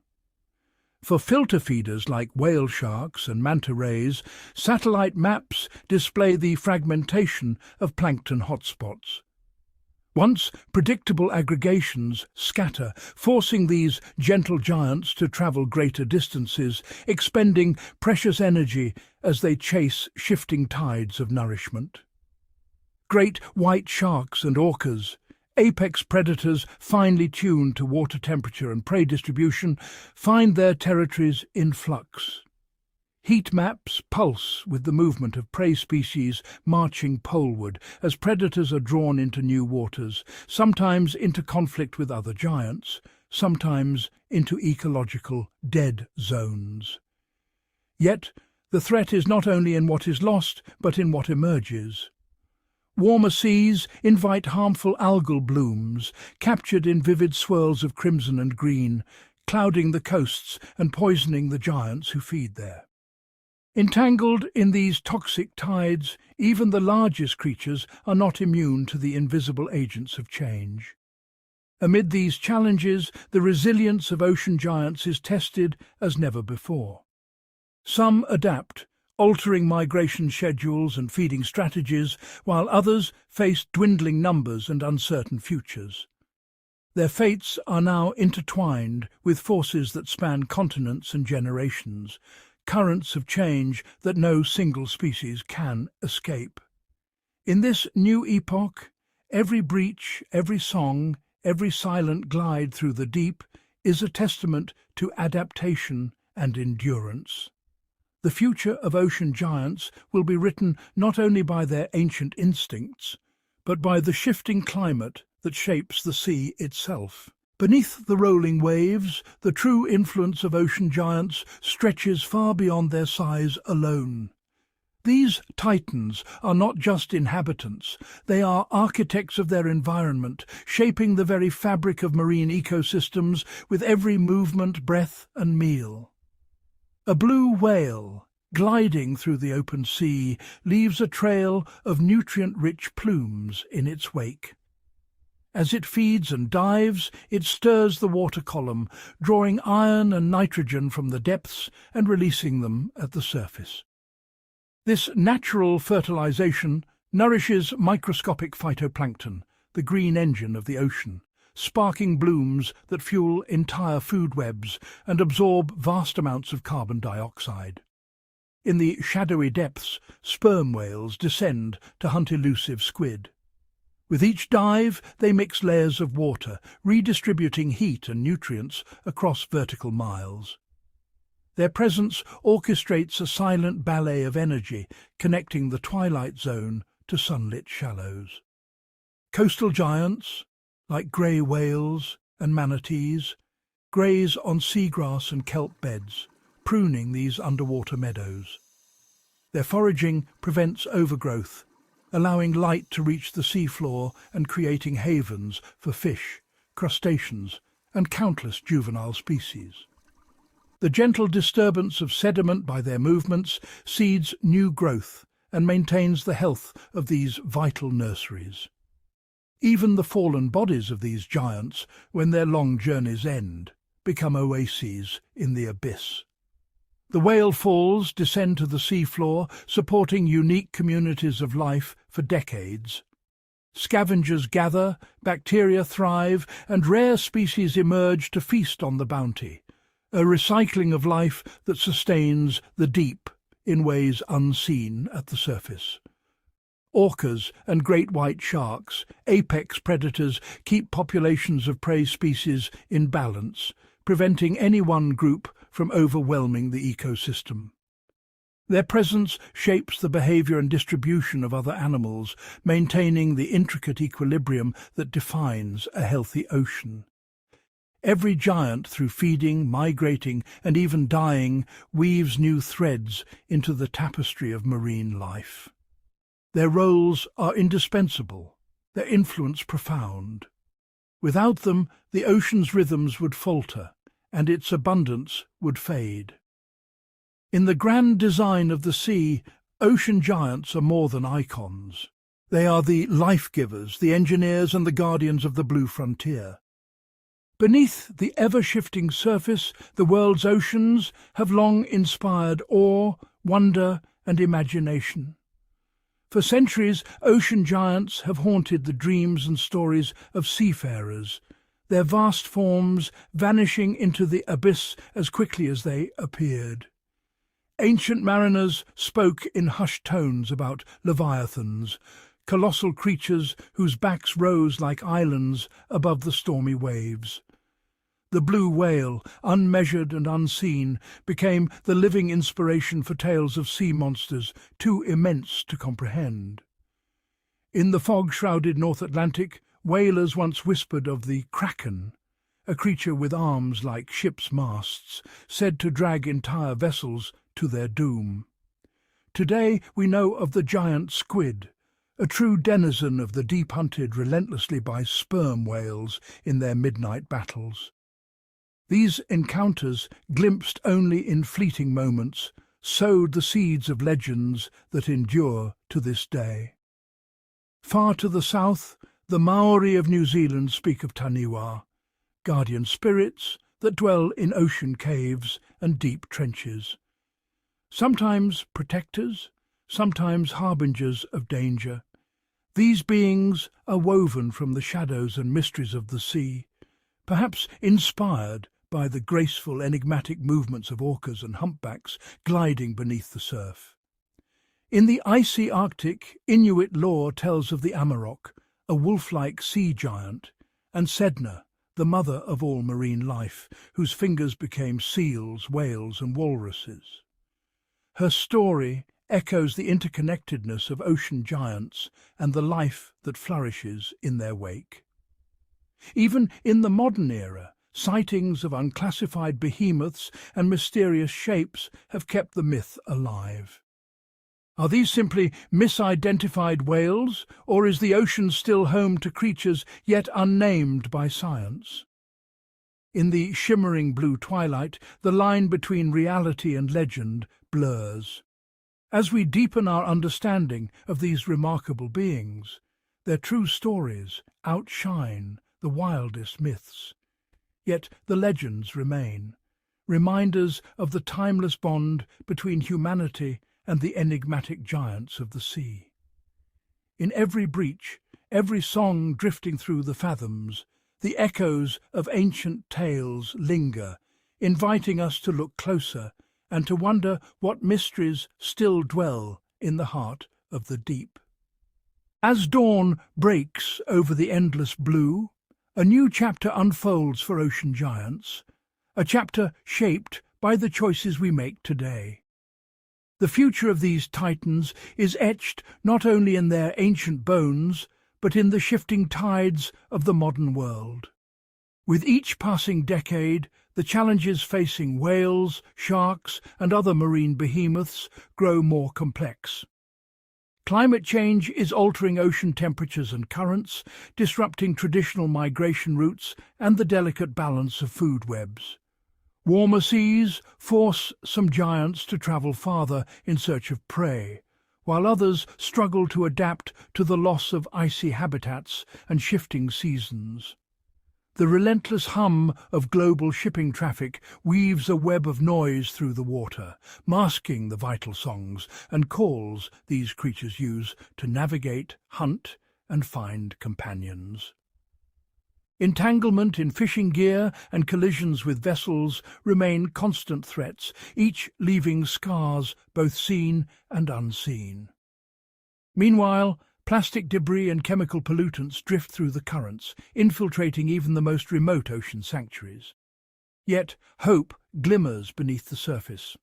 [SPEAKER 1] For filter feeders like whale sharks and manta rays, satellite maps display the fragmentation of plankton hotspots. Once predictable aggregations scatter, forcing these gentle giants to travel greater distances, expending precious energy as they chase shifting tides of nourishment. Great white sharks and orcas, apex predators finely tuned to water temperature and prey distribution, find their territories in flux. Heat maps pulse with the movement of prey species marching poleward as predators are drawn into new waters, sometimes into conflict with other giants, sometimes into ecological dead zones. Yet the threat is not only in what is lost, but in what emerges. Warmer seas invite harmful algal blooms, captured in vivid swirls of crimson and green, clouding the coasts and poisoning the giants who feed there. Entangled in these toxic tides, even the largest creatures are not immune to the invisible agents of change. Amid these challenges, the resilience of ocean giants is tested as never before. Some adapt, altering migration schedules and feeding strategies, while others face dwindling numbers and uncertain futures. Their fates are now intertwined with forces that span continents and generations, currents of change that no single species can escape. In this new epoch, every breach, every song, every silent glide through the deep is a testament to adaptation and endurance. The future of ocean giants will be written not only by their ancient instincts, but by the shifting climate that shapes the sea itself. Beneath the rolling waves, the true influence of ocean giants stretches far beyond their size alone. These titans are not just inhabitants, they are architects of their environment, shaping the very fabric of marine ecosystems with every movement, breath and meal. A blue whale, gliding through the open sea, leaves a trail of nutrient-rich plumes in its wake. As it feeds and dives, it stirs the water column, drawing iron and nitrogen from the depths and releasing them at the surface. This natural fertilization nourishes microscopic phytoplankton, the green engine of the ocean, sparking blooms that fuel entire food webs and absorb vast amounts of carbon dioxide. In the shadowy depths, sperm whales descend to hunt elusive squid. With each dive, they mix layers of water, redistributing heat and nutrients across vertical miles. Their presence orchestrates a silent ballet of energy, connecting the twilight zone to sunlit shallows. Coastal giants, like grey whales and manatees, graze on seagrass and kelp beds, pruning these underwater meadows. Their foraging prevents overgrowth, allowing light to reach the seafloor and creating havens for fish, crustaceans, and countless juvenile species. The gentle disturbance of sediment by their movements seeds new growth and maintains the health of these vital nurseries. Even the fallen bodies of these giants, when their long journeys end, become oases in the abyss. The whale falls descend to the seafloor, supporting unique communities of life for decades. Scavengers gather, bacteria thrive, and rare species emerge to feast on the bounty, a recycling of life that sustains the deep in ways unseen at the surface. Orcas and great white sharks, apex predators, keep populations of prey species in balance, preventing any one group from overwhelming the ecosystem. Their presence shapes the behavior and distribution of other animals, maintaining the intricate equilibrium that defines a healthy ocean. Every giant, through feeding, migrating, and even dying, weaves new threads into the tapestry of marine life. Their roles are indispensable, their influence profound. Without them, the ocean's rhythms would falter, and its abundance would fade. In the grand design of the sea, ocean giants are more than icons. They are the life-givers, the engineers and the guardians of the blue frontier. Beneath the ever-shifting surface, the world's oceans have long inspired awe, wonder, and imagination. For centuries, ocean giants have haunted the dreams and stories of seafarers, their vast forms vanishing into the abyss as quickly as they appeared. Ancient mariners spoke in hushed tones about leviathans, colossal creatures whose backs rose like islands above the stormy waves. The blue whale, unmeasured and unseen, became the living inspiration for tales of sea monsters too immense to comprehend. In the fog-shrouded North Atlantic, whalers once whispered of the kraken, a creature with arms like ship's masts, said to drag entire vessels to their doom. Today we know of the giant squid, a true denizen of the deep hunted relentlessly by sperm whales in their midnight battles. These encounters, glimpsed only in fleeting moments, sowed the seeds of legends that endure to this day. Far to the south, the Maori of New Zealand speak of Taniwha, guardian spirits that dwell in ocean caves and deep trenches. Sometimes protectors, sometimes harbingers of danger. These beings are woven from the shadows and mysteries of the sea, perhaps inspired by the graceful, enigmatic movements of orcas and humpbacks gliding beneath the surf. In the icy Arctic, Inuit lore tells of the Amarok, a wolf-like sea giant, and Sedna, the mother of all marine life, whose fingers became seals, whales, and walruses. Her story echoes the interconnectedness of ocean giants and the life that flourishes in their wake. Even in the modern era, sightings of unclassified behemoths and mysterious shapes have kept the myth alive. Are these simply misidentified whales, or is the ocean still home to creatures yet unnamed by science? In the shimmering blue twilight, the line between reality and legend blurs. As we deepen our understanding of these remarkable beings, their true stories outshine the wildest myths. Yet the legends remain, reminders of the timeless bond between humanity and the enigmatic giants of the sea. In every breach, every song drifting through the fathoms, the echoes of ancient tales linger, inviting us to look closer and to wonder what mysteries still dwell in the heart of the deep. As dawn breaks over the endless blue, a new chapter unfolds for ocean giants, a chapter shaped by the choices we make today. The future of these titans is etched not only in their ancient bones, but in the shifting tides of the modern world. With each passing decade, the challenges facing whales, sharks, and other marine behemoths grow more complex. Climate change is altering ocean temperatures and currents, disrupting traditional migration routes and the delicate balance of food webs. Warmer seas force some giants to travel farther in search of prey, while others struggle to adapt to the loss of icy habitats and shifting seasons. The relentless hum of global shipping traffic weaves a web of noise through the water, masking the vital songs and calls these creatures use to navigate, hunt, and find companions. Entanglement in fishing gear and collisions with vessels remain constant threats, each leaving scars both seen and unseen. Meanwhile, plastic debris and chemical pollutants drift through the currents, infiltrating even the most remote ocean sanctuaries. Yet hope glimmers beneath the surface.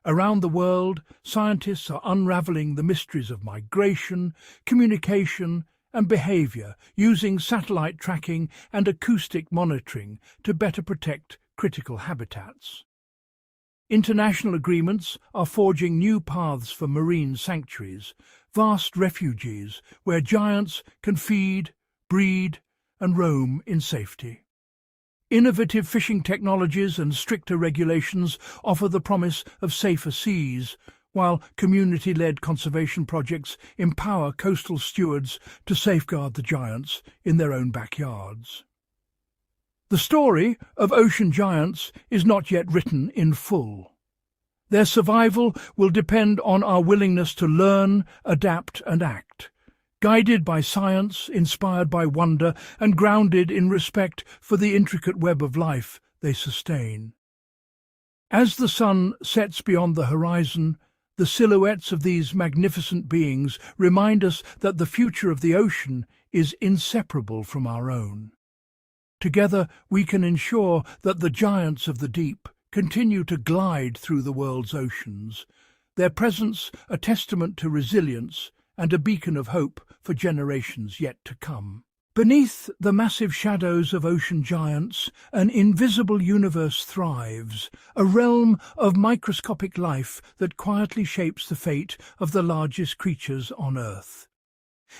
[SPEAKER 1] Around the world, scientists are unraveling the mysteries of migration, communication, and behavior, using satellite tracking and acoustic monitoring to better protect critical habitats. International agreements are forging new paths for marine sanctuaries, vast refuges where giants can feed, breed, and roam in safety. Innovative fishing technologies and stricter regulations offer the promise of safer seas, while community-led conservation projects empower coastal stewards to safeguard the giants in their own backyards. The story of ocean giants is not yet written in full. Their survival will depend on our willingness to learn, adapt, and act, guided by science, inspired by wonder, and grounded in respect for the intricate web of life they sustain. As the sun sets beyond the horizon, the silhouettes of these magnificent beings remind us that the future of the ocean is inseparable from our own. Together we can ensure that the giants of the deep continue to glide through the world's oceans, their presence a testament to resilience and a beacon of hope for generations yet to come. Beneath the massive shadows of ocean giants, an invisible universe thrives, a realm of microscopic life that quietly shapes the fate of the largest creatures on Earth.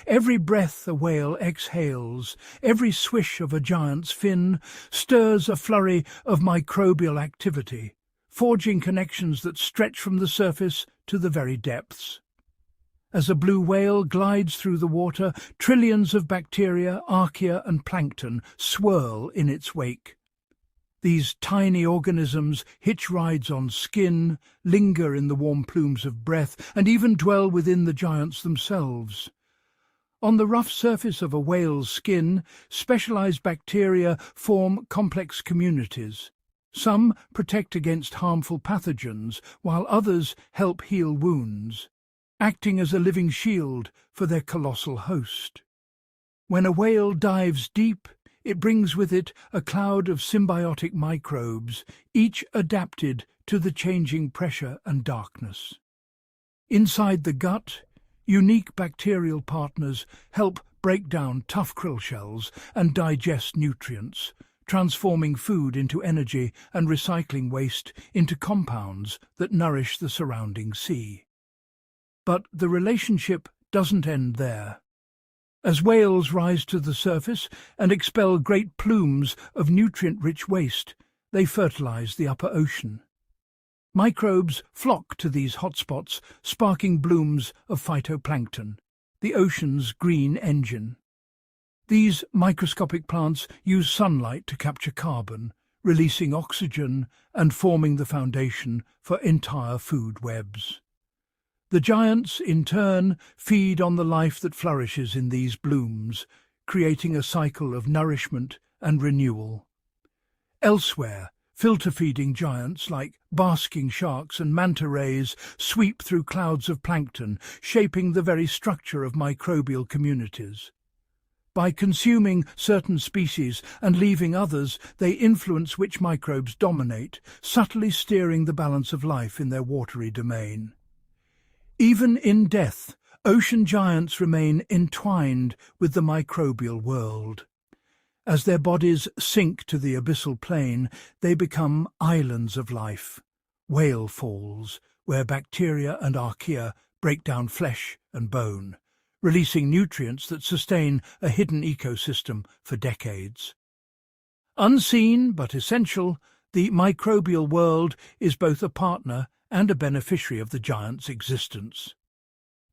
[SPEAKER 1] Every breath a whale exhales, every swish of a giant's fin, stirs a flurry of microbial activity, forging connections that stretch from the surface to the very depths. As a blue whale glides through the water, trillions of bacteria, archaea, and plankton swirl in its wake. These tiny organisms hitch rides on skin, linger in the warm plumes of breath, and even dwell within the giants themselves. On the rough surface of a whale's skin, specialized bacteria form complex communities. Some protect against harmful pathogens, while others help heal wounds, acting as a living shield for their colossal host. When a whale dives deep, it brings with it a cloud of symbiotic microbes, each adapted to the changing pressure and darkness. Inside the gut, unique bacterial partners help break down tough krill shells and digest nutrients, transforming food into energy and recycling waste into compounds that nourish the surrounding sea. But the relationship doesn't end there. As whales rise to the surface and expel great plumes of nutrient-rich waste, they fertilize the upper ocean. Microbes flock to these hotspots, sparking blooms of phytoplankton, the ocean's green engine. These microscopic plants use sunlight to capture carbon, releasing oxygen and forming the foundation for entire food webs. The giants, in turn, feed on the life that flourishes in these blooms, creating a cycle of nourishment and renewal. Elsewhere, filter-feeding giants like basking sharks and manta rays sweep through clouds of plankton, shaping the very structure of microbial communities. By consuming certain species and leaving others, they influence which microbes dominate, subtly steering the balance of life in their watery domain. Even in death, Ocean giants remain entwined with the microbial world. As their bodies sink to the abyssal plane, they become islands of life, whale falls, where bacteria and archaea break down flesh and bone, releasing nutrients that sustain a hidden ecosystem for decades. Unseen but essential, the microbial world is both a partner and a beneficiary of the giant's existence.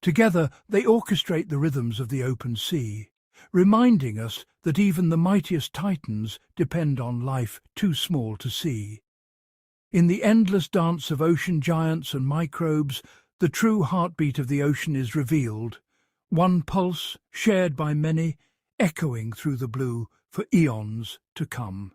[SPEAKER 1] Together, they orchestrate the rhythms of the open sea, reminding us that even the mightiest titans depend on life too small to see. In the endless dance of ocean giants and microbes, the true heartbeat of the ocean is revealed, one pulse shared by many, echoing through the blue for eons to come.